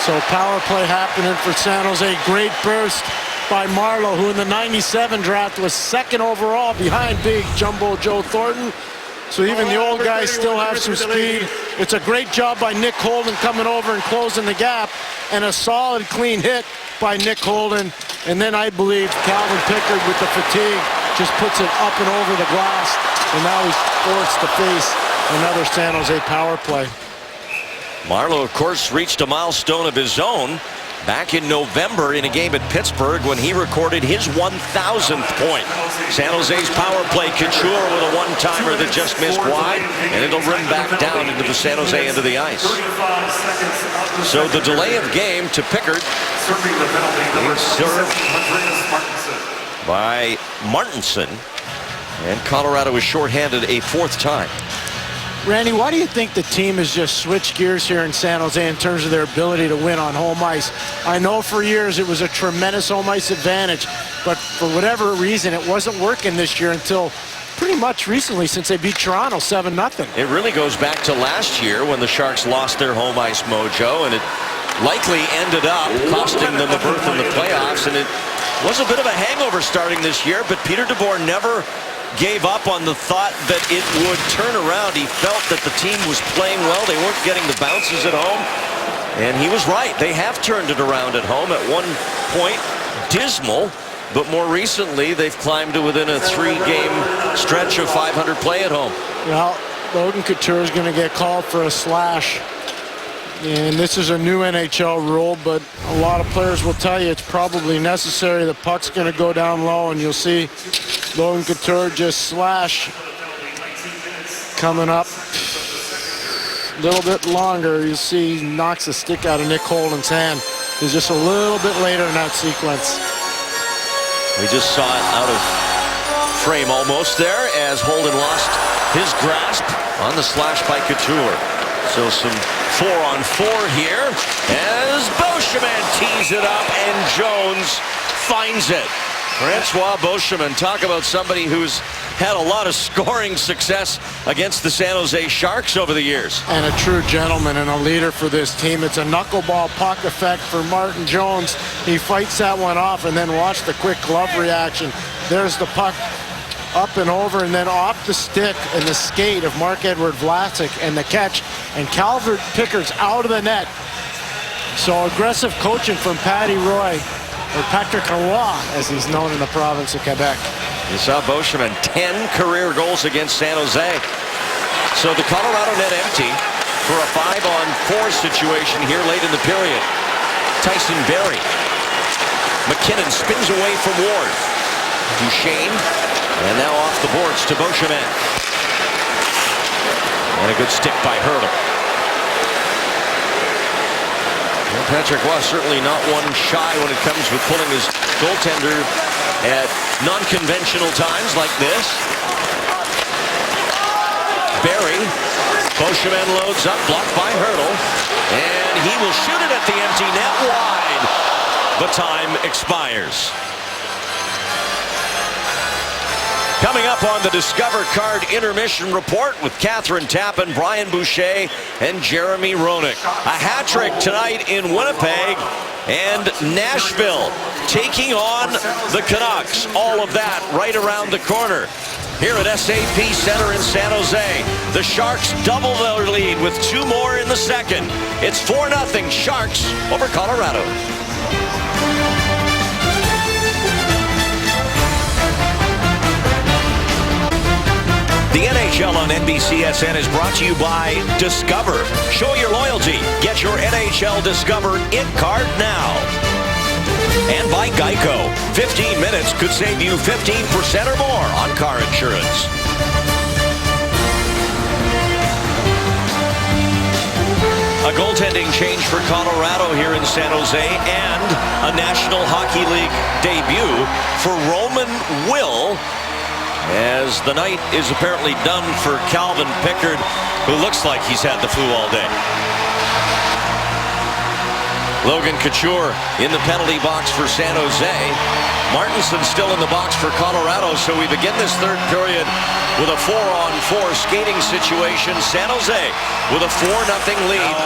Speaker 2: So power play happening for San Jose. Great burst by Marleau, who in the 97 draft was second overall behind big Jumbo Joe Thornton. So even the old guys still have some speed. It's a great job by Nick Holden coming over and closing the gap, and a solid clean hit by Nick Holden. And then I believe Calvin Pickard with the fatigue just puts it up and over the glass, and now he's forced to face another San Jose power play.
Speaker 1: Marleau, of course, reached a milestone of his own back in November in a game at Pittsburgh when he recorded his 1,000th point. San Jose's power play, Couture with a one-timer that just missed wide, and it'll rim back down into the San Jose end of the ice. So the delay of game to Pickard, served by Martinson, and Colorado is shorthanded a 4th time.
Speaker 2: Randy, why do you think the team has just switched gears here in San Jose in terms of their ability to win on home ice? I know for years it was a tremendous home ice advantage, but for whatever reason it wasn't working this year until pretty much recently, since they beat Toronto 7-0.
Speaker 1: It really goes back to last year when the Sharks lost their home ice mojo, and it likely ended up costing them the berth in the playoffs, and it was a bit of a hangover starting this year, but Peter DeBoer never gave up on the thought that it would turn around. He felt that the team was playing well. They weren't getting the bounces at home. And he was right. They have turned it around at home. At one point, dismal. But more recently, they've climbed to within a 3-game stretch of 500 play at home.
Speaker 2: Well, Logan Couture is going to get called for a slash. And this is a new NHL rule, but a lot of players will tell you it's probably necessary. The puck's going to go down low, and you'll see Logan Couture just slash coming up a little bit longer. You'll see he knocks a stick out of Nick Holden's hand. is just a little bit later in that sequence.
Speaker 1: We just saw it out of frame almost there as Holden lost his grasp on the slash by Couture. So some 4-on-4 here as Beauchemin tees it up and Jones finds it. Francois Beauchemin, talk about somebody who's had a lot of scoring success against the San Jose Sharks over the years.
Speaker 2: And a true gentleman and a leader for this team. It's a knuckleball puck effect for Martin Jones. He fights that one off, and then watch the quick glove reaction. There's the puck up and over and then off the stick and the skate of Marc-Edouard Vlasic and the catch. And Calvert Pickard's out of the net. So aggressive coaching from Patty Roy, or Patrick Roy, as he's known in the province of Quebec.
Speaker 1: You saw Beauchemin, 10 career goals against San Jose. So the Colorado net empty for a 5-on-4 situation here late in the period. Tyson Barrie. McKinnon spins away from Ward. Duchesne, and now off the boards to Beauchemin. And a good stick by Hurdle. Well, Patrick Roy certainly not one shy when it comes with pulling his goaltender at non-conventional times like this. Barrie, Beauchemin loads up, blocked by Hurdle, and he will shoot it at the empty net wide. But time expires. Coming up on the Discover Card Intermission Report with Catherine Tappan, Brian Boucher, and Jeremy Roenick. A hat trick tonight in Winnipeg and Nashville taking on the Canucks. All of that right around the corner. Here at SAP Center in San Jose, the Sharks double their lead with 2 more in the second. It's 4-0 Sharks over Colorado. The NHL on NBCSN is brought to you by Discover. Show your loyalty. Get your NHL Discover It card now. And by Geico. 15 minutes could save you 15% or more on car insurance. A goaltending change for Colorado here in San Jose and a National Hockey League debut for Roman Will, as the night is apparently done for Calvin Pickard, who looks like he's had the flu all day. Logan Couture in the penalty box for San Jose. Martinson still in the box for Colorado, so we begin this third period with a 4-on-4 skating situation. San Jose with a 4-0 lead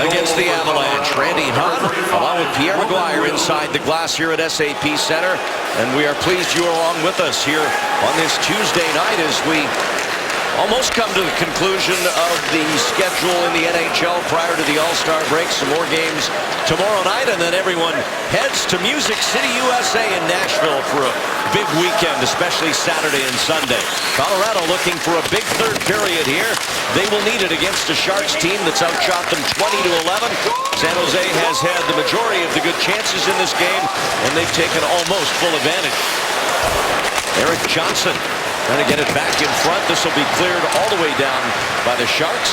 Speaker 1: against the Avalanche. Randy Hunt along with Pierre Maguire inside the glass here at SAP Center, and we are pleased you are along with us here on this Tuesday night as we almost come to the conclusion of the schedule in the NHL prior to the All-Star break. Some more games tomorrow night, and then everyone heads to Music City, USA in Nashville for a big weekend, especially Saturday and Sunday. Colorado looking for a big third period here. They will need it against a Sharks team that's outshot them 20-11. San Jose has had the majority of the good chances in this game, and they've taken almost full advantage. Erik Johnson trying to get it back in front. This will be cleared all the way down by the Sharks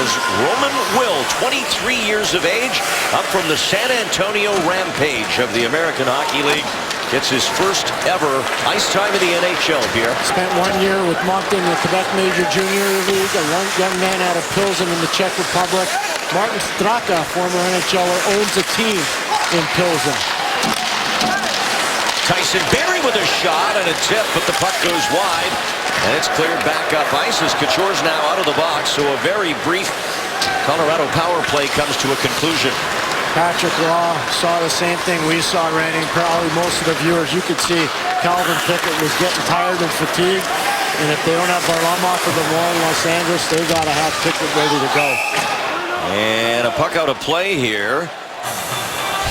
Speaker 1: as Roman Will, 23 years of age, up from the San Antonio Rampage of the American Hockey League, gets his first ever ice time in the NHL, Pierre.
Speaker 2: Spent 1 year with Moncton in the Quebec Major Junior League, a young man out of Pilsen in the Czech Republic. Martin Straka, former NHLer, owns a team in Pilsen.
Speaker 1: Tyson Barrie with a shot and a tip, but the puck goes wide, and it's cleared back up ice as Couture's now out of the box, so a very brief Colorado power play comes to a conclusion.
Speaker 2: Patrick Roy saw the same thing we saw, Randy, and probably most of the viewers. You could see Calvin Pickard was getting tired and fatigued, and if they don't have Varlamov for the wall in Los Angeles, they got to have Pickard ready to go.
Speaker 1: And a puck out of play here.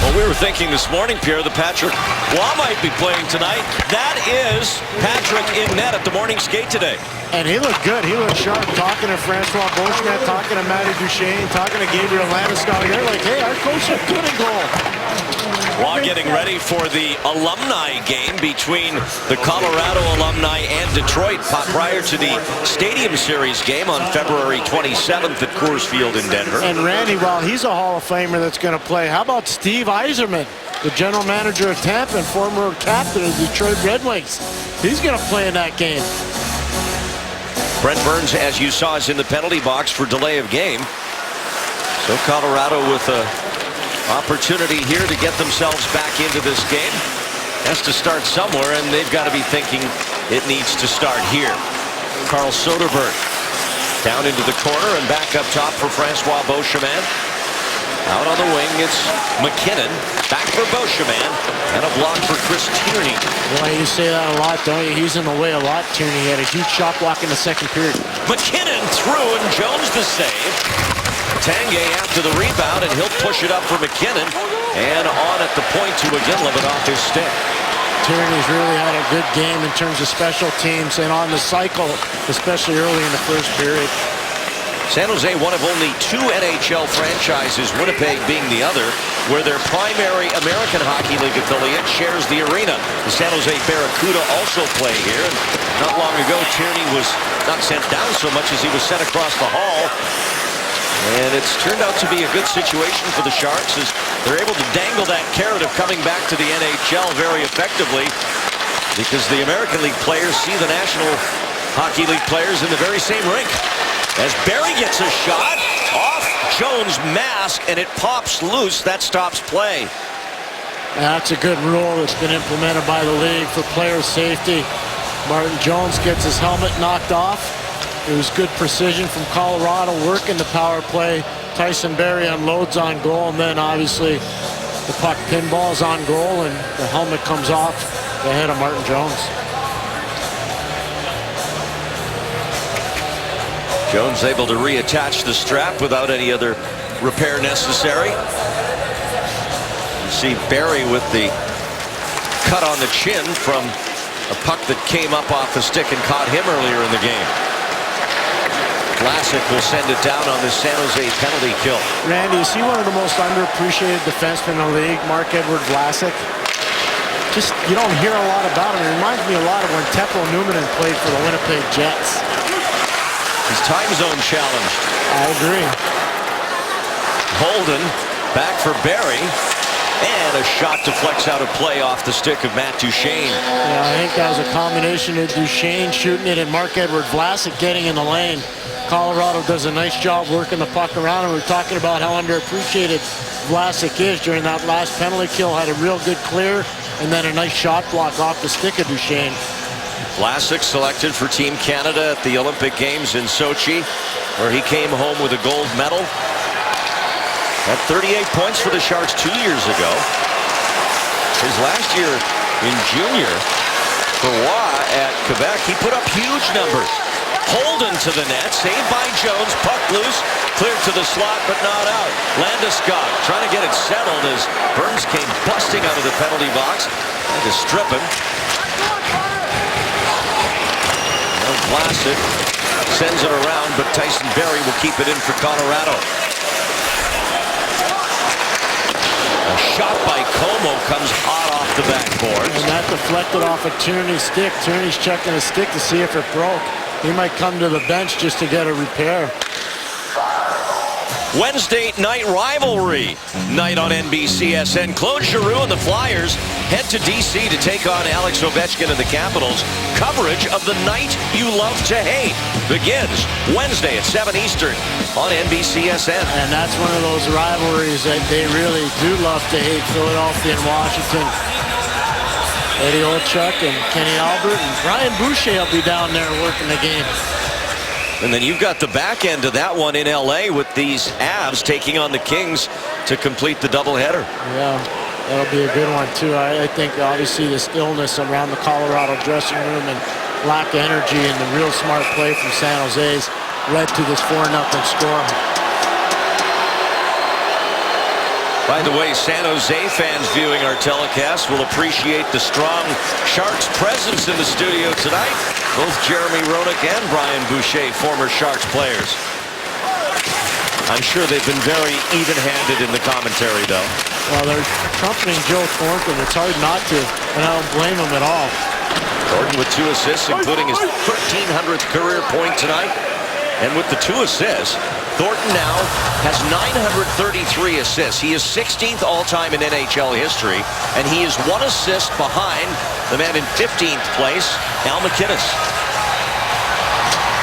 Speaker 1: Well, we were thinking this morning, Pierre, that Patrick Roy might be playing tonight. That is Patrick in net at the morning skate today.
Speaker 2: And he looked good. He looked sharp, talking to Francois Beauchemin, talking to Matty Duchesne, talking to Gabriel Landeskog. They're like, hey, our coach looked good in goal.
Speaker 1: While getting ready for the alumni game between the Colorado alumni and Detroit prior to the Stadium Series game on February 27th at Coors Field in Denver.
Speaker 2: And Randy, well, he's a Hall of Famer that's going to play. How about Steve Yzerman, the general manager of Tampa and former captain of the Detroit Red Wings? He's going to play in that game.
Speaker 1: Brent Burns, as you saw, is in the penalty box for delay of game. So Colorado with a opportunity here to get themselves back into this game. Has to start somewhere, and they've got to be thinking it needs to start here. Carl Soderberg down into the corner and back up top for Francois Beauchemin. Out on the wing, it's McKinnon. Back for Beauchemin. And a block for Chris Tierney.
Speaker 2: Boy, you say that a lot, don't you? He's in the way a lot, Tierney. He had a huge shot block in the second period.
Speaker 1: McKinnon through, and Jones the save. Tanguay after the rebound, and he'll push it up for McKinnon. And on at the point to again live it off his stick.
Speaker 2: Tierney's really had a good game in terms of special teams and on the cycle, especially early in the first period.
Speaker 1: San Jose, one of only 2 NHL franchises, Winnipeg being the other, where their primary American Hockey League affiliate shares the arena. The San Jose Barracuda also play here. And not long ago, Tierney was not sent down so much as he was sent across the hall. And it's turned out to be a good situation for the Sharks as they're able to dangle that carrot of coming back to the NHL very effectively, because the American League players see the National Hockey League players in the very same rink. As Barrie gets a shot off Jones' mask and it pops loose, that stops play.
Speaker 2: That's a good rule that's been implemented by the league for player safety. Martin Jones gets his helmet knocked off. It was good precision from Colorado working the power play. Tyson Barrie unloads on goal, and then obviously the puck pinballs on goal and the helmet comes off the head of Martin Jones.
Speaker 1: Jones able to reattach the strap without any other repair necessary. You see Barrie with the cut on the chin from a puck that came up off the stick and caught him earlier in the game. Vlasic will send it down on the San Jose penalty kill.
Speaker 2: Randy, is he one of the most underappreciated defensemen in the league, Marc-Edouard Vlasic? Just, you don't hear a lot about him. It reminds me a lot of when Teppo Numminen played for the Winnipeg Jets.
Speaker 1: His time zone challenged.
Speaker 2: I agree.
Speaker 1: Holden back for Barrie. And a shot deflects out of play off the stick of Matt Duchene.
Speaker 2: Yeah, I think that was a combination of Duchene shooting it and Marc-Edouard Vlasic getting in the lane. Colorado does a nice job working the puck around, and we're talking about how underappreciated Vlasic is during that last penalty kill. Had a real good clear and then a nice shot block off the stick of Duchene.
Speaker 1: Vlasic selected for Team Canada at the Olympic Games in Sochi, where he came home with a gold medal. Had 38 points for the Sharks 2 years ago. His last year in junior for Roy at Quebec, he put up huge numbers. Holden to the net, saved by Jones, puck loose, cleared to the slot, but not out. Landeskog trying to get it settled as Burns came busting out of the penalty box. Had to strip him. Vlasic sends it around, but Tyson Barrie will keep it in for Colorado. A shot by Como comes hot off the backboard.
Speaker 2: And that deflected off a Tierney's stick. Tierney's checking his stick to see if it broke. He might come to the bench just to get a repair.
Speaker 1: Wednesday night rivalry night on NBCSN. Claude Giroux and the Flyers head to D.C. to take on Alex Ovechkin and the Capitals. Coverage of the night you love to hate begins Wednesday at 7 Eastern on NBCSN.
Speaker 2: And that's one of those rivalries that they really do love to hate, Philadelphia and Washington. Eddie Olczyk and Kenny Albert and Brian Boucher will be down there working the game.
Speaker 1: And then you've got the back end of that one in L.A. with these Avs taking on the Kings to complete the doubleheader.
Speaker 2: Yeah, that'll be a good one, too. I think, obviously, this illness around the Colorado dressing room and lack of energy and the real smart play from San Jose's led to this 4-0 score.
Speaker 1: By the way, San Jose fans viewing our telecast will appreciate the strong Sharks presence in the studio tonight. Both Jeremy Roenick and Brian Boucher, former Sharks players. I'm sure they've been very even-handed in the commentary, though.
Speaker 2: Well, they're trumpeting Joe Thornton. It's hard not to, and I don't blame them at all.
Speaker 1: Thornton with 2 assists, including his 1,300th career point tonight. And with the 2 assists, Thornton now has 933 assists. He is 16th all-time in NHL history, and he is 1 assist behind the man in 15th place, Al MacInnis.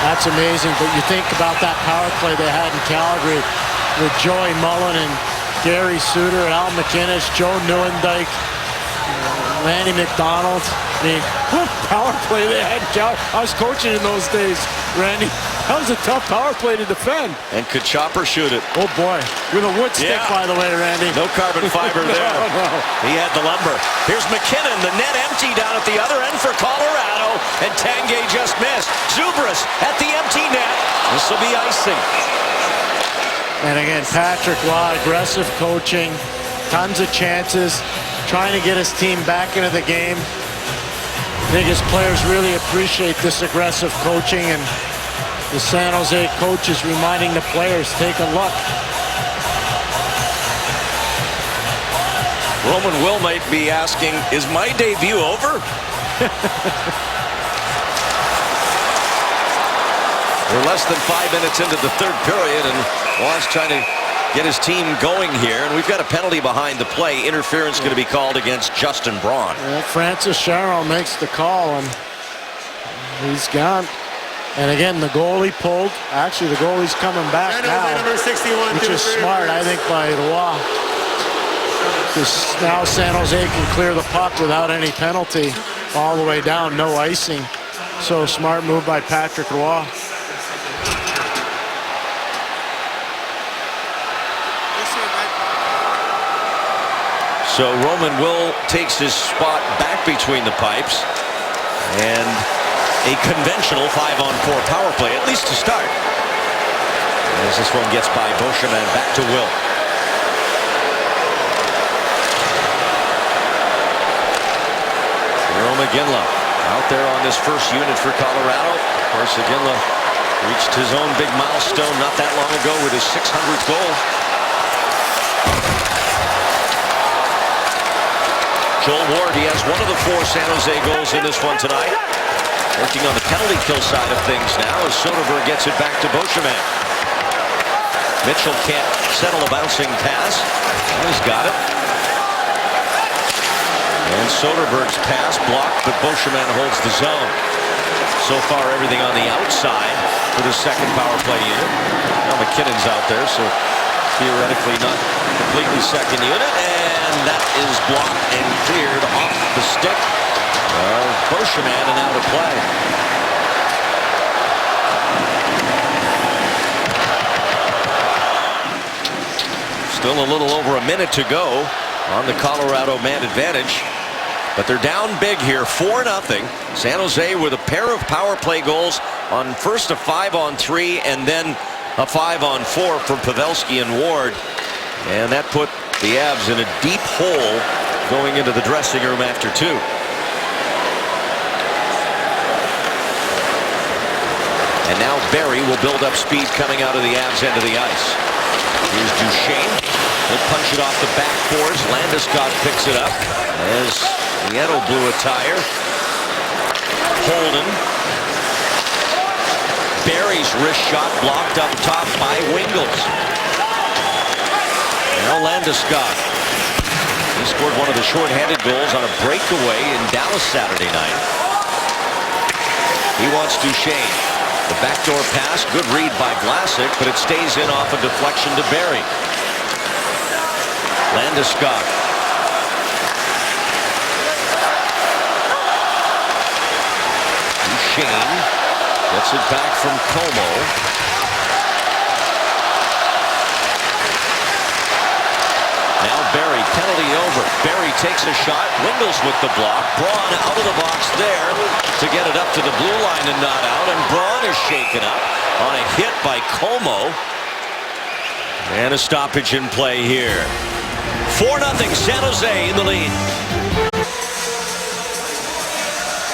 Speaker 2: That's amazing, but you think about that power play they had in Calgary with Joey Mullen and Gary Suter and Al MacInnis, Joe Nieuwendyk, Randy McDonald. I mean, what power play they had in Calgary. I was coaching in those days, Randy. That was a tough power play to defend.
Speaker 1: And could Chopper shoot it?
Speaker 2: Oh, boy. With a wood stick, by the way, Randy.
Speaker 1: No carbon fiber there.
Speaker 2: No.
Speaker 1: He had the lumber. Here's McKinnon, the net empty down at the other end for Colorado, and Tanguay just missed. Zubris at the empty net. This will be icing.
Speaker 2: And again, Patrick Roy, aggressive coaching, tons of chances, trying to get his team back into the game. I think his players really appreciate this aggressive coaching, and the San Jose coach is reminding the players, take a look.
Speaker 1: Roman Will might be asking, is my debut over? We're less than 5 minutes into the third period, and Waugh's trying to get his team going here. And we've got a penalty behind the play. Interference going to be called against Justin Braun.
Speaker 2: Well, Francis Charron makes the call, and he's gone. And again, the goalie pulled. Actually, the goalie's coming back now,
Speaker 4: number 61,
Speaker 2: which is smart, I think, by Roy. Because now San Jose can clear the puck without any penalty all the way down, no icing. So smart move by Patrick Roy.
Speaker 1: So Roman Will takes his spot back between the pipes, and a conventional 5-on-4 power play, at least to start. As this one gets by Beauchemin, back to Will. Jarome Iginla out there on this first unit for Colorado. Of course, Iginla reached his own big milestone not that long ago with his 600th goal. Joel Ward, he has one of the 4 San Jose goals in this one tonight. Working on the penalty kill side of things now as Soderberg gets it back to Beauchemin. Mitchell can't settle a bouncing pass. He's got it. And Soderberg's pass blocked, but Beauchemin holds the zone. So far, everything on the outside for the second power play unit. Now McKinnon's out there, so theoretically not completely second unit. And that is blocked and cleared off the stick. Beauchemin and out of play. Still a little over a minute to go on the Colorado man advantage. But they're down big here, 4-0. San Jose with a pair of power play goals on first a 5-on-3 and then a 5-on-4 from Pavelski and Ward. And that put the Avs in a deep hole going into the dressing room after 2. And now Barrie will build up speed coming out of the Avs end of the ice. Here's Duchesne. He'll punch it off the backboards. Landeskog picks it up as Nieto blew a tire. Holden. Barrie's wrist shot blocked up top by Wingels. Now Landeskog. He scored one of the short-handed goals on a breakaway in Dallas Saturday night. He wants Duchesne. The backdoor pass, good read by Vlasic, but it stays in off a deflection to Barrie. Landeskog. Duchesne gets it back from Como. Now Barrie, penalty over. Barrie takes a shot. Wingels with the block. Braun out of the box there to get it up to the blue line and not out. And Braun is shaken up on a hit by Como. And a stoppage in play here. 4-0 San Jose in the lead.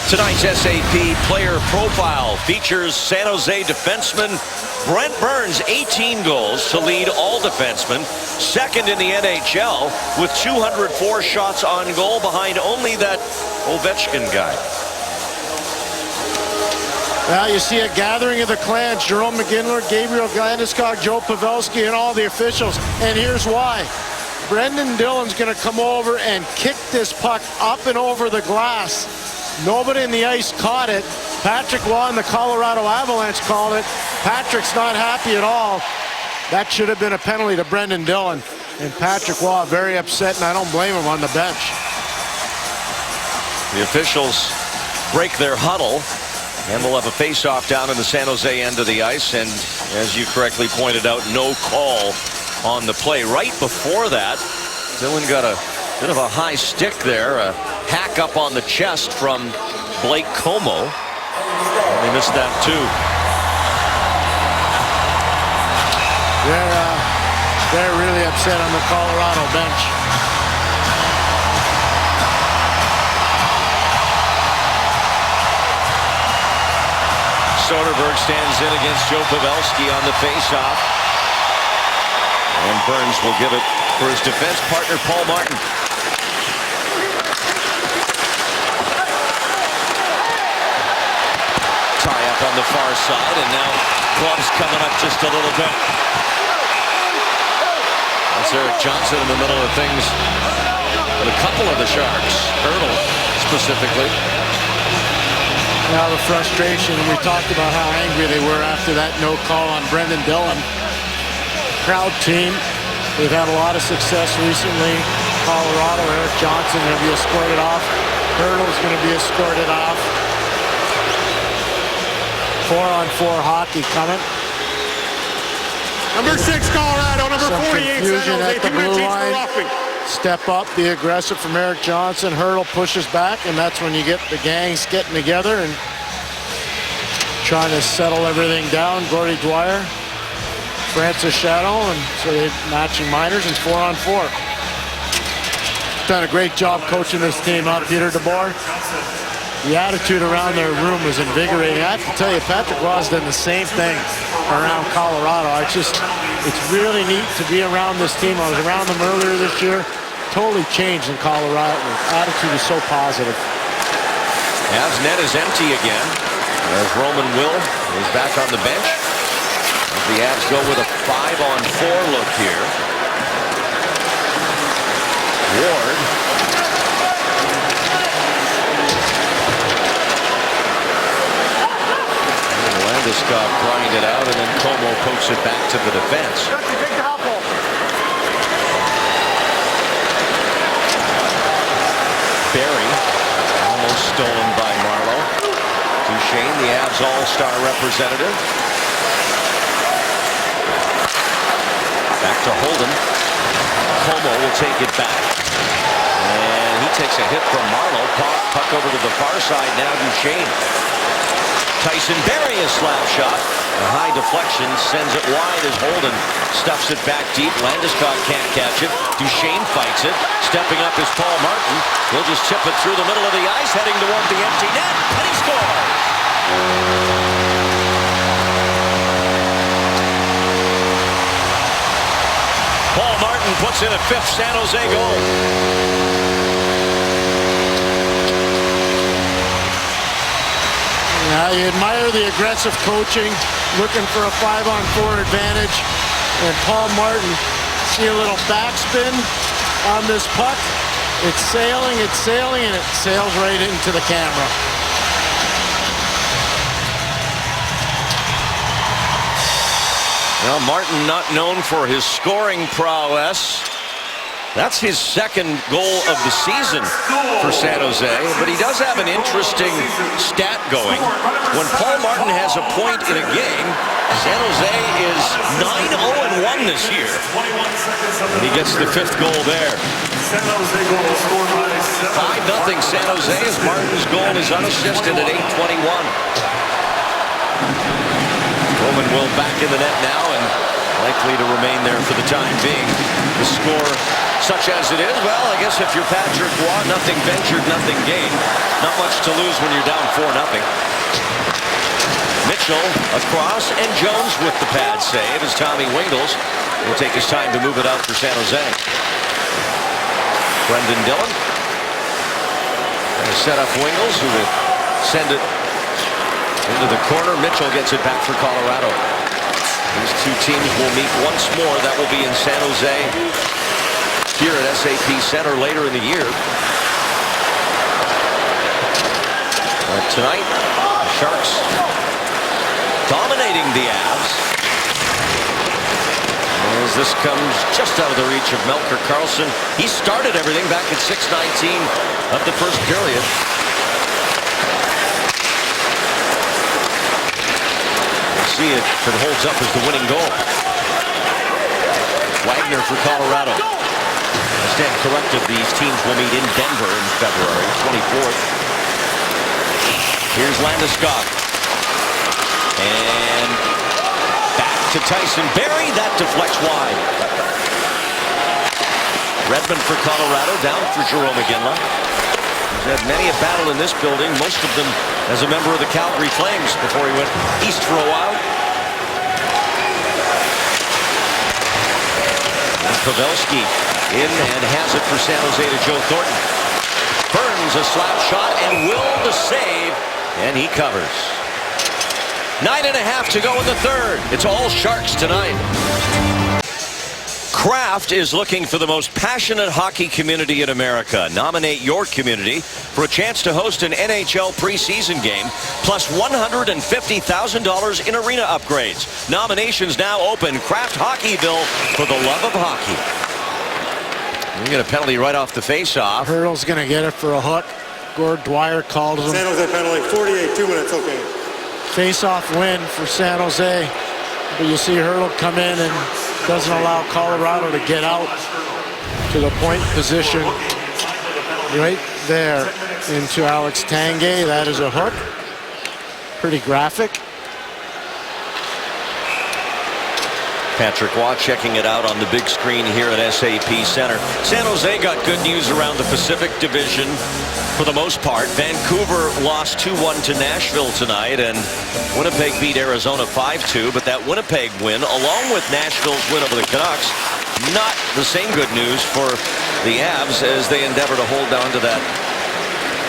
Speaker 1: Tonight's SAP player profile features San Jose defenseman Brent Burns, 18 goals to lead all defensemen, second in the NHL with 204 shots on goal, behind only that Ovechkin guy.
Speaker 2: Well, you see a gathering of the clans, Jerome McGinley, Gabriel Landeskog, Joe Pavelski, and all the officials. And here's why. Brendan Dillon's going to come over and kick this puck up and over the glass. Nobody in the ice caught it. Patrick Waugh and the Colorado Avalanche called it. Patrick's not happy at all. That should have been a penalty to Brendan Dillon. And Patrick Waugh very upset, and I don't blame him, on the bench.
Speaker 1: The officials break their huddle, and we'll have a face-off down in the San Jose end of the ice. And as you correctly pointed out, no call on the play. Right before that, Dillon got a bit of a high stick there, a hack up on the chest from Blake Como. And they missed that too.
Speaker 2: They're really upset on the Colorado bench.
Speaker 1: Soderberg stands in against Joe Pavelski on the faceoff. And Burns will give it for his defense partner, Paul Martin. Tie up on the far side, and now Club's coming up just a little bit. That's Erik Johnson in the middle of things with a couple of the Sharks. Hurdle specifically.
Speaker 2: Now the frustration, we talked about how angry they were after that no call on Brendan Dillon. Proud team. They've had a lot of success recently. Colorado, Erik Johnson going to be escorted off. Hurdle's going to be escorted off. 4-on-4 hockey coming.
Speaker 4: Number 6, Colorado. Number
Speaker 2: Some
Speaker 4: 48,
Speaker 2: confusion
Speaker 4: San Jose.
Speaker 2: at the
Speaker 4: 2 minutes
Speaker 2: blue
Speaker 4: each for
Speaker 2: line.
Speaker 4: roughing.
Speaker 2: Step up, be aggressive from Erik Johnson. Hurdle pushes back, and that's when you get the gangs getting together and trying to settle everything down. Gordy Dwyer, Francis Shadow, and so they're matching minors and 4-on-4. Done a great job coaching this team up, Peter DeBoer. The attitude around their room was invigorating. I have to tell you, Patrick Waugh's done the same thing around Colorado. It's really neat to be around this team. I was around them earlier this year. Totally changed in Colorado. The attitude is so positive.
Speaker 1: Avs net is empty again as Roman Will is back on the bench. As the Avs go with a 5-on-4 look here. Ward. Landeskog grind it out, and then Como pokes it back to the defense. Barry, almost stolen by Marleau. Duchesne, the Avs all-star representative. Back to Holden. Como will take it back. And he takes a hit from Marleau. Puck over to the far side, now Duchesne. Tyson Barrie, a slap shot. A high deflection sends it wide as Holden stuffs it back deep. Landeskog can't catch it. Duchesne fights it. Stepping up is Paul Martin. He'll just chip it through the middle of the ice, heading toward the empty net, and he scores! Paul Martin puts in a 5th San Jose goal.
Speaker 2: Now you admire the aggressive coaching, looking for a 5-on-4 advantage. And Paul Martin, see a little backspin on this puck. It's sailing, and it sails right into the camera.
Speaker 1: Well, Martin not known for his scoring prowess. That's his 2nd goal of the season for San Jose, but he does have an interesting stat going. When Paul Martin has a point in a game, San Jose is 9-0-1 this year. And he gets the 5th goal there. 5-0 San Jose as Martin's goal is unassisted at 8:21. Roman Will back in the net now, and likely to remain there for the time being. The score, such as it is, well, I guess if you're Patrick Roy, nothing ventured, nothing gained. Not much to lose when you're down 4-0. Mitchell across, and Jones with the pad save as Tommy Wingles will take his time to move it out for San Jose. Brendan Dillon going to set up Wingles, who will send it into the corner. Mitchell gets it back for Colorado. These two teams will meet once more. That will be in San Jose here at SAP Center later in the year. But tonight, the Sharks dominating the Avs. As this comes just out of the reach of Melker Karlsson. He started everything back at 6:19 of the first period. See if it holds up as the winning goal. Wagner for Colorado. I stand corrected. These teams will meet in Denver in February 24th. Here's Landeskog. And back to Tyson Barrie. That deflects wide. Redmond for Colorado, down for Jarome Iginla. He's had many a battle in this building, most of them as a member of the Calgary Flames before he went east for a while. And Pavelski in and has it for San Jose to Joe Thornton. Burns a slap shot and Will the save, and he covers. 9.5 to go in the third. It's all Sharks tonight. Kraft is looking for the most passionate hockey community in America. Nominate your community for a chance to host an NHL preseason game, plus $150,000 in arena upgrades. Nominations now open. Kraft Hockeyville for the love of hockey. We get a penalty right off the face-off.
Speaker 2: Hurdle's going to get it for a hook. Gord Dwyer called him.
Speaker 4: San Jose penalty, 48, 2 minutes, okay.
Speaker 2: Face-off win for San Jose. But you see Hurdle come in and doesn't allow Colorado to get out to the point position right there into Alex Tanguay. That is a hook. Pretty graphic.
Speaker 1: Patrick Waugh checking it out on the big screen here at SAP Center. San Jose got good news around the Pacific Division for the most part. Vancouver lost 2-1 to Nashville tonight, and Winnipeg beat Arizona 5-2. But that Winnipeg win, along with Nashville's win over the Canucks, not the same good news for the Avs as they endeavor to hold on to that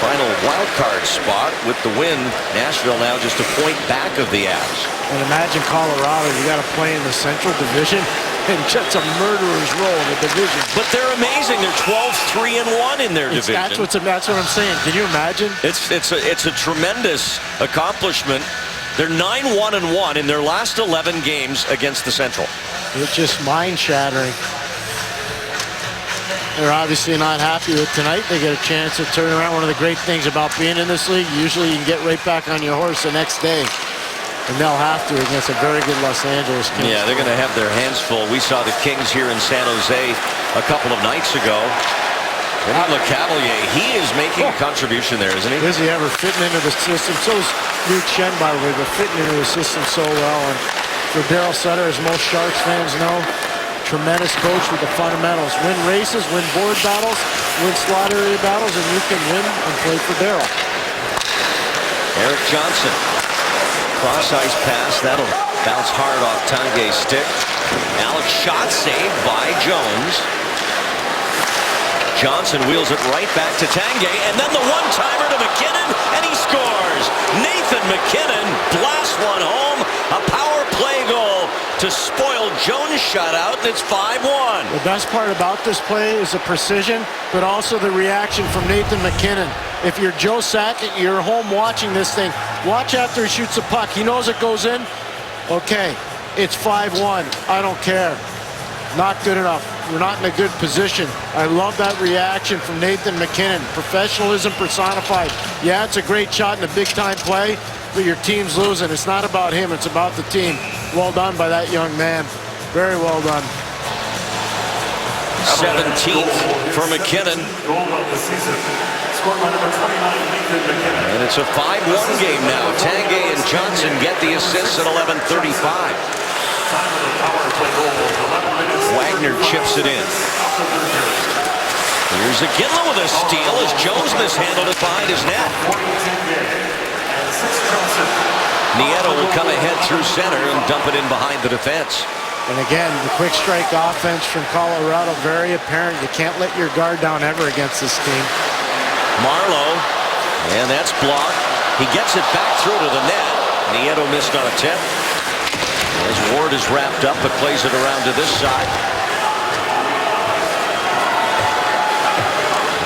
Speaker 1: final wild card spot. With the win, Nashville now just a point back of the Avs.
Speaker 2: And imagine Colorado, you got to play in the Central Division and just a murderer's row in the division.
Speaker 1: But they're amazing. They're 12-3-1 in their division.
Speaker 2: That's what I'm saying. Can you imagine?
Speaker 1: It's a tremendous accomplishment. They're 9-1-1 in their last 11 games against the Central.
Speaker 2: It's just mind-shattering. They're obviously not happy with tonight. They get a chance to turn around. One of the great things about being in this league, usually you can get right back on your horse the next day. And they'll have to against a very good Los Angeles Kings.
Speaker 1: Yeah, they're going to have their hands full. We saw the Kings here in San Jose a couple of nights ago. Vinny LeCavalier, he is making a contribution there, isn't he?
Speaker 2: Is he ever fitting into the system? So is Luke Chen, by the way, but fitting into the system so well. And for Daryl Sutter, as most Sharks fans know, tremendous coach with the fundamentals. Win races, win board battles, win slot area battles, and you can win and play for Daryl.
Speaker 1: Erik Johnson. Cross-ice pass. That'll bounce hard off Tanguay's stick. Alex shot saved by Jones. Johnson wheels it right back to Tanguay, and then the one-timer to McKinnon, and he scores. Nathan McKinnon blasts one home. A power play goal to spoil Jones' shutout, and it's 5-1.
Speaker 2: The best part about this play is the precision, but also the reaction from Nathan McKinnon. If you're Joe Sakic, you're home watching this thing, watch after he shoots the puck. He knows it goes in. Okay, it's 5-1. I don't care. Not good enough. We're not in a good position. I love that reaction from Nathan McKinnon. Professionalism personified. Yeah, it's a great shot and a big-time play, but your team's losing. It's not about him. It's about the team. Well done by that young man. Very well done.
Speaker 1: 17th for McKinnon.
Speaker 5: Goal of the season. Scored by number 29, Nathan McKinnon.
Speaker 1: And it's a 5-1 game now. Tanguay and Johnson get the assists at 11:35.
Speaker 5: Time of the power play goal, 11 minutes.
Speaker 1: Wagner chips it in. Here's Iginla with a steal as Jones mishandled it behind his net. Nieto will come ahead through center and dump it in behind the defense.
Speaker 2: And again, the quick strike offense from Colorado, very apparent. You can't let your guard down ever against this team.
Speaker 1: Marleau, and that's blocked. He gets it back through to the net. Nieto missed on a tip. As Ward is wrapped up, but plays it around to this side.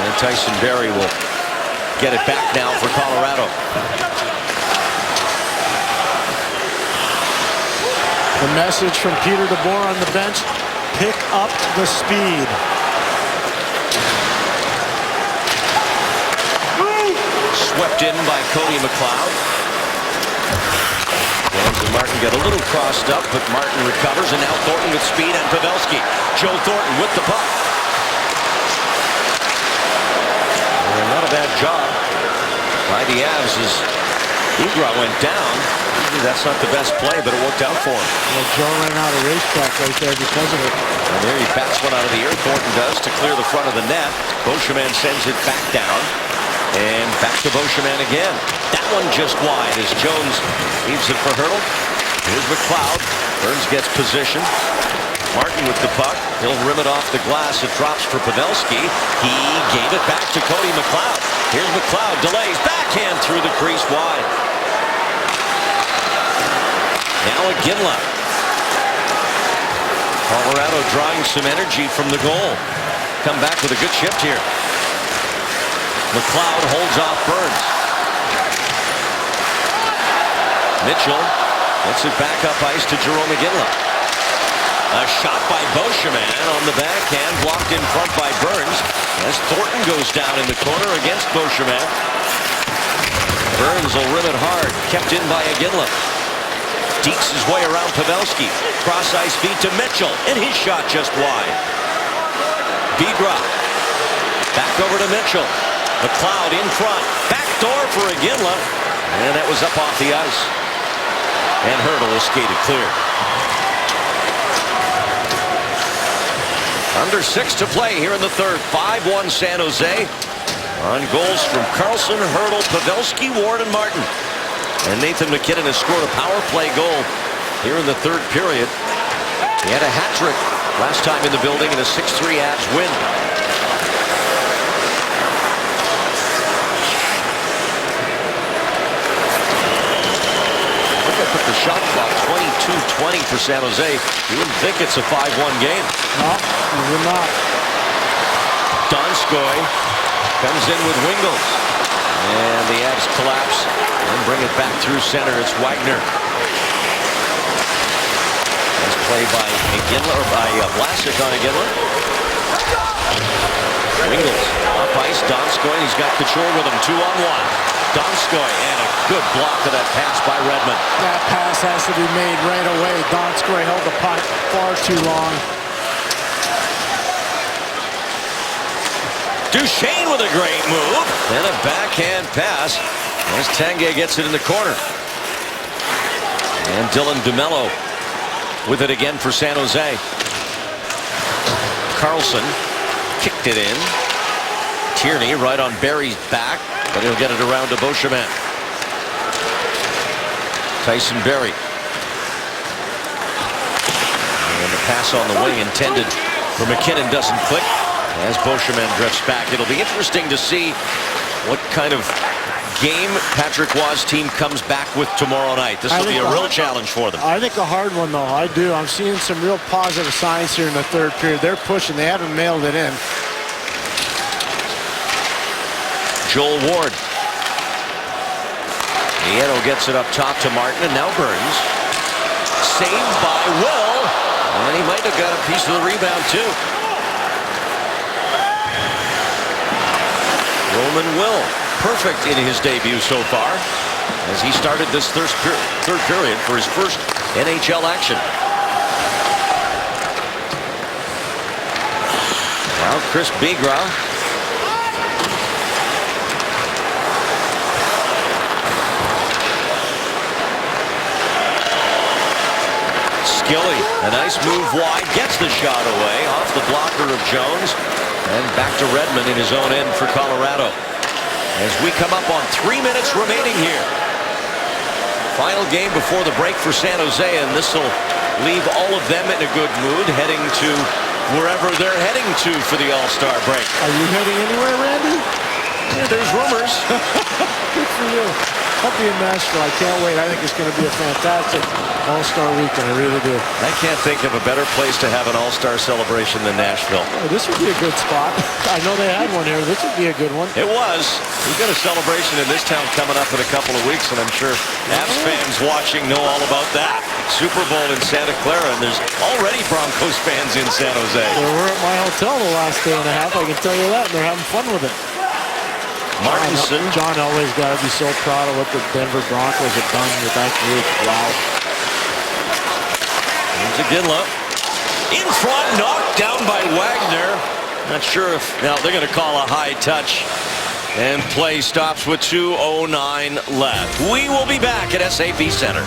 Speaker 1: And Tyson Barrie will get it back now for Colorado.
Speaker 2: The message from Peter DeBoer on the bench, pick up the speed.
Speaker 1: Swept in by Cody McLeod. Jones and Martin get a little crossed up, but Martin recovers, and now Thornton with speed and Pavelski. Joe Thornton with the puck. And not a bad job by the Avs as Ugra went down. That's not the best play, but it worked out for him.
Speaker 2: Well, Joe ran out of racetrack right there because of it.
Speaker 1: And there he bats one out of the air. Thornton does to clear the front of the net. Beauchemin sends it back down. And back to Beauchemin again. That one just wide as Jones leaves it for Hertl. Here's McLeod. Burns gets position. Martin with the puck. He'll rim it off the glass. It drops for Pavelski. He gave it back to Cody McLeod. Here's McLeod. Delays. Backhand through the crease wide. Now Iginla. Colorado drawing some energy from the goal. Come back with a good shift here. McLeod holds off Burns. Mitchell gets it back up ice to Jarome Iginla. A shot by Beauchemin on the backhand, blocked in front by Burns as Thornton goes down in the corner against Beauchemin. Burns will rim it hard, kept in by Iginla. Deeks his way around Pavelski. Cross ice feed to Mitchell, and his shot just wide. Bigras. Back over to Mitchell. McLeod in front. Back door for Iginla. And that was up off the ice. And Hertl will skate it clear. Under 6 to play here in the third. 5-1 San Jose. On goals from Carlson, Hertl, Pavelski, Ward, and Martin. And Nathan MacKinnon has scored a power play goal here in the third period. He had a hat trick last time in the building in a 6-3 Avs win. Look at the shot clock, 22-20 for San Jose. You wouldn't think it's a 5-1 game.
Speaker 2: No, you would not.
Speaker 1: Donskoy comes in with Wingels. And the Avs collapse and bring it back through center. It's Wagner. Nice play by Iginla, or by Vlasic on Iginla. Wingels up ice. Donskoy. He's got Couture with him. 2-on-1. Donskoy, and a good block of that pass by Redmond.
Speaker 2: That pass has to be made right away. Donskoy held the puck far too long.
Speaker 1: Duchesne with a great move. And a backhand pass as Tanguay gets it in the corner. And Dylan DeMello with it again for San Jose. Carlson kicked it in. Tierney right on Barry's back, but he'll get it around to Beauchemin. Tyson Barrie. And the pass on the wing intended for MacKinnon doesn't click as Beauchemin drifts back. It'll be interesting to see what kind of game Patrick Roy's team comes back with tomorrow night. This will be a real challenge for them.
Speaker 2: I think a hard one, though. I do. I'm seeing some real positive signs here in the third period. They're pushing. They haven't mailed it in.
Speaker 1: Joel Ward. Nieto gets it up top to Martin, and now Burns. Saved by Will. And he might have got a piece of the rebound, too. Roman Will, perfect in his debut so far, as he started this third period for his first NHL action. Now Chris Bigras. Gilly, a nice move wide, gets the shot away off the blocker of Jones, and back to Redmond in his own end for Colorado. As we come up on 3 minutes remaining here. Final game before the break for San Jose, and this will leave all of them in a good mood, heading to wherever they're heading to for the All-Star break.
Speaker 2: Are you heading anywhere, Randy?
Speaker 1: Yeah, there's rumors.
Speaker 2: Good for you. I'll be in Nashville. I can't wait. I think it's going to be a fantastic All-Star weekend. I really do.
Speaker 1: I can't think of a better place to have an All-Star celebration than Nashville.
Speaker 2: Oh, this would be a good spot. I know they had one here. This would be a good one.
Speaker 1: It was. We've got a celebration in this town coming up in a couple of weeks, and I'm sure Avs fans watching know all about that. Super Bowl in Santa Clara, and there's already Broncos fans in San Jose.
Speaker 2: They were at my hotel the last day and a half. I can tell you that, and they're having fun with it.
Speaker 1: Martinson.
Speaker 2: John Elway's got to be so proud of what the Denver Broncos have done with that group. Wow.
Speaker 1: Here's Iginla. In front, knocked down by Wagner. Not sure if now they're going to call a high touch. And play stops with 2:09 left. We will be back at SAP Center.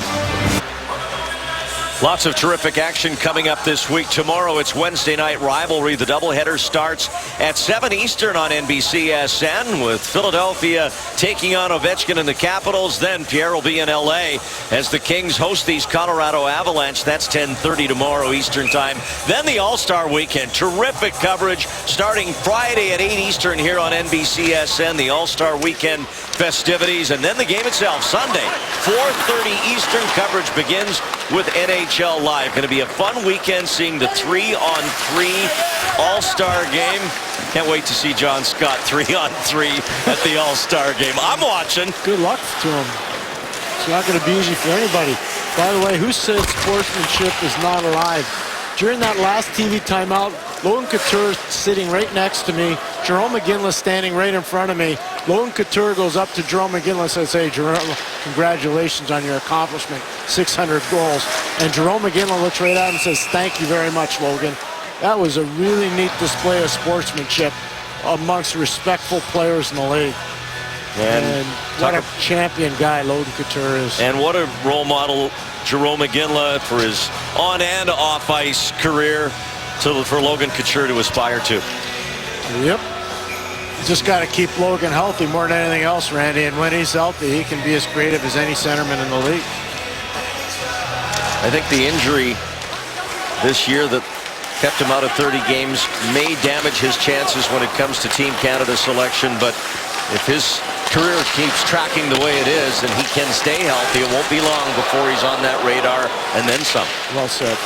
Speaker 1: Lots of terrific action coming up this week. Tomorrow it's Wednesday night rivalry. The doubleheader starts at 7 Eastern on NBCSN with Philadelphia taking on Ovechkin and the Capitals. Then Pierre will be in LA as the Kings host these Colorado Avalanche. That's 10:30 tomorrow Eastern time. Then the All-Star weekend. Terrific coverage starting Friday at 8 Eastern here on NBCSN. The All-Star weekend festivities, and then the game itself Sunday 4:30 Eastern. Coverage begins with NHL Live. Going to be a fun weekend seeing the 3-on-3 All-Star game. Can't wait to see John Scott 3-on-3 at the All-Star game. I'm watching.
Speaker 2: Good luck to him. It's not going to be easy for anybody. By the way, who said sportsmanship is not alive? During that last TV timeout, Logan Couture sitting right next to me. Jerome McGinley standing right in front of me. Logan Couture goes up to Jerome McGinley and says, "Hey, Jerome, congratulations on your accomplishment, 600 goals." And Jerome McGinley looks right at him and says, "Thank you very much, Logan." That was a really neat display of sportsmanship amongst respectful players in the league. And what a champion guy Logan Couture is.
Speaker 1: And what a role model Jerome McGinley for his on and off ice career for Logan Couture to aspire to.
Speaker 2: Yep. Just got to keep Logan healthy more than anything else, Randy. And when he's healthy, he can be as creative as any centerman in the league.
Speaker 1: I think the injury this year that kept him out of 30 games may damage his chances when it comes to Team Canada selection. But if his career keeps tracking the way it is and he can stay healthy, it won't be long before he's on that radar and then some.
Speaker 2: Well said.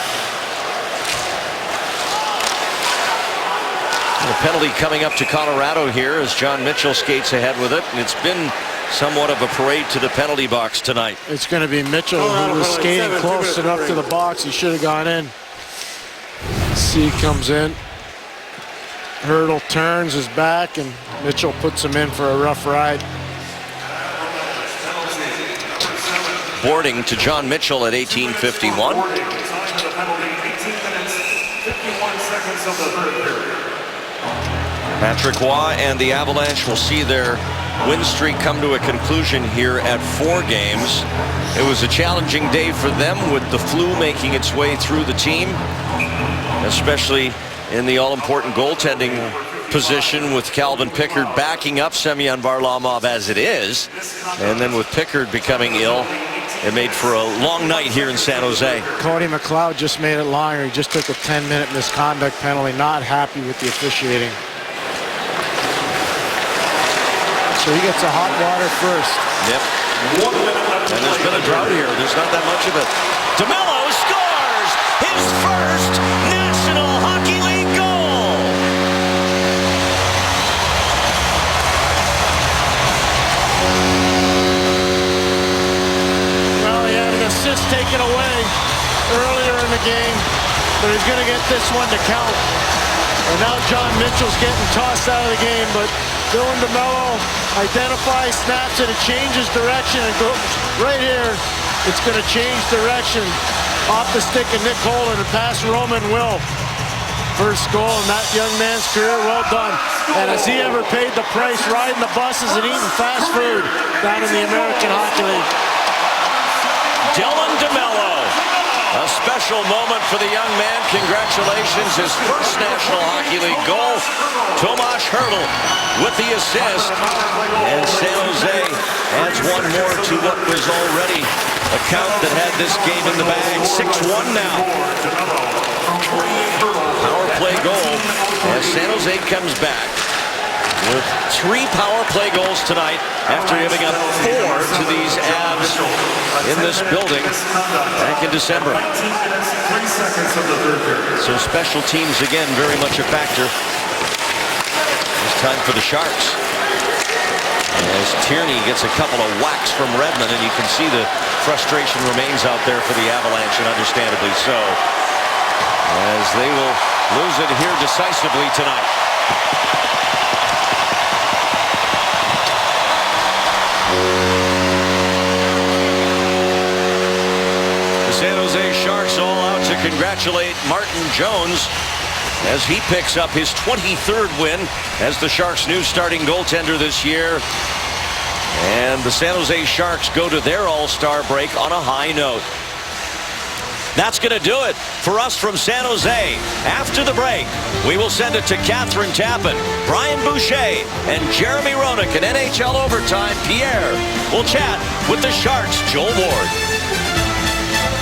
Speaker 1: A penalty coming up to Colorado here as John Mitchell skates ahead with it. And it's been somewhat of a parade to the penalty box tonight.
Speaker 2: It's going to be Mitchell who was skating close enough to the box. He should have gone in. C comes in. Hurdle turns his back, and Mitchell puts him in for a rough ride.
Speaker 1: Boarding to John Mitchell at 18:51. Patrick Roy and the Avalanche will see their win streak come to a conclusion here at 4 games. It was a challenging day for them with the flu making its way through the team, especially in the all-important goaltending position with Calvin Pickard backing up Semyon Varlamov as it is. And then with Pickard becoming ill, it made for a long night here in San Jose.
Speaker 2: Cody McLeod just made it longer. He just took a 10-minute misconduct penalty. Not happy with the officiating. So he gets a hot water first.
Speaker 1: Yep. And there's been a drought here. There's not that much of it. DeMello scores his first National Hockey League goal.
Speaker 2: Well, he had an assist taken away earlier in the game, but he's going to get this one to count. And now John Mitchell's getting tossed out of the game, but Dylan DeMello identifies, snaps it, it changes direction and goes right here. It's going to change direction off the stick of Nick Holden and past Roman Will. First goal in that young man's career, well done. And has he ever paid the price riding the buses and eating fast food down in the American Hockey League?
Speaker 1: Dylan DeMello A special moment for the young man. Congratulations, his first National Hockey League goal. Tomas Hertl with the assist. And San Jose adds one more to what was already a count that had this game in the bag. 6-1 now. Power play goal as San Jose comes back with 3 power play goals tonight after giving up 4 to these Avs in this building back in December. So special teams again very much a factor. It's time for the Sharks. As Tierney gets a couple of whacks from Redmond, and you can see the frustration remains out there for the Avalanche, and understandably so, as they will lose it here decisively tonight. The San Jose Sharks all out to congratulate Martin Jones as he picks up his 23rd win as the Sharks' new starting goaltender this year. And the San Jose Sharks go to their All-Star break on a high note. That's going to do it for us from San Jose. After the break, we will send it to Catherine Tappan, Brian Boucher, and Jeremy Roenick in NHL Overtime. Pierre will chat with the Sharks' Joel Ward.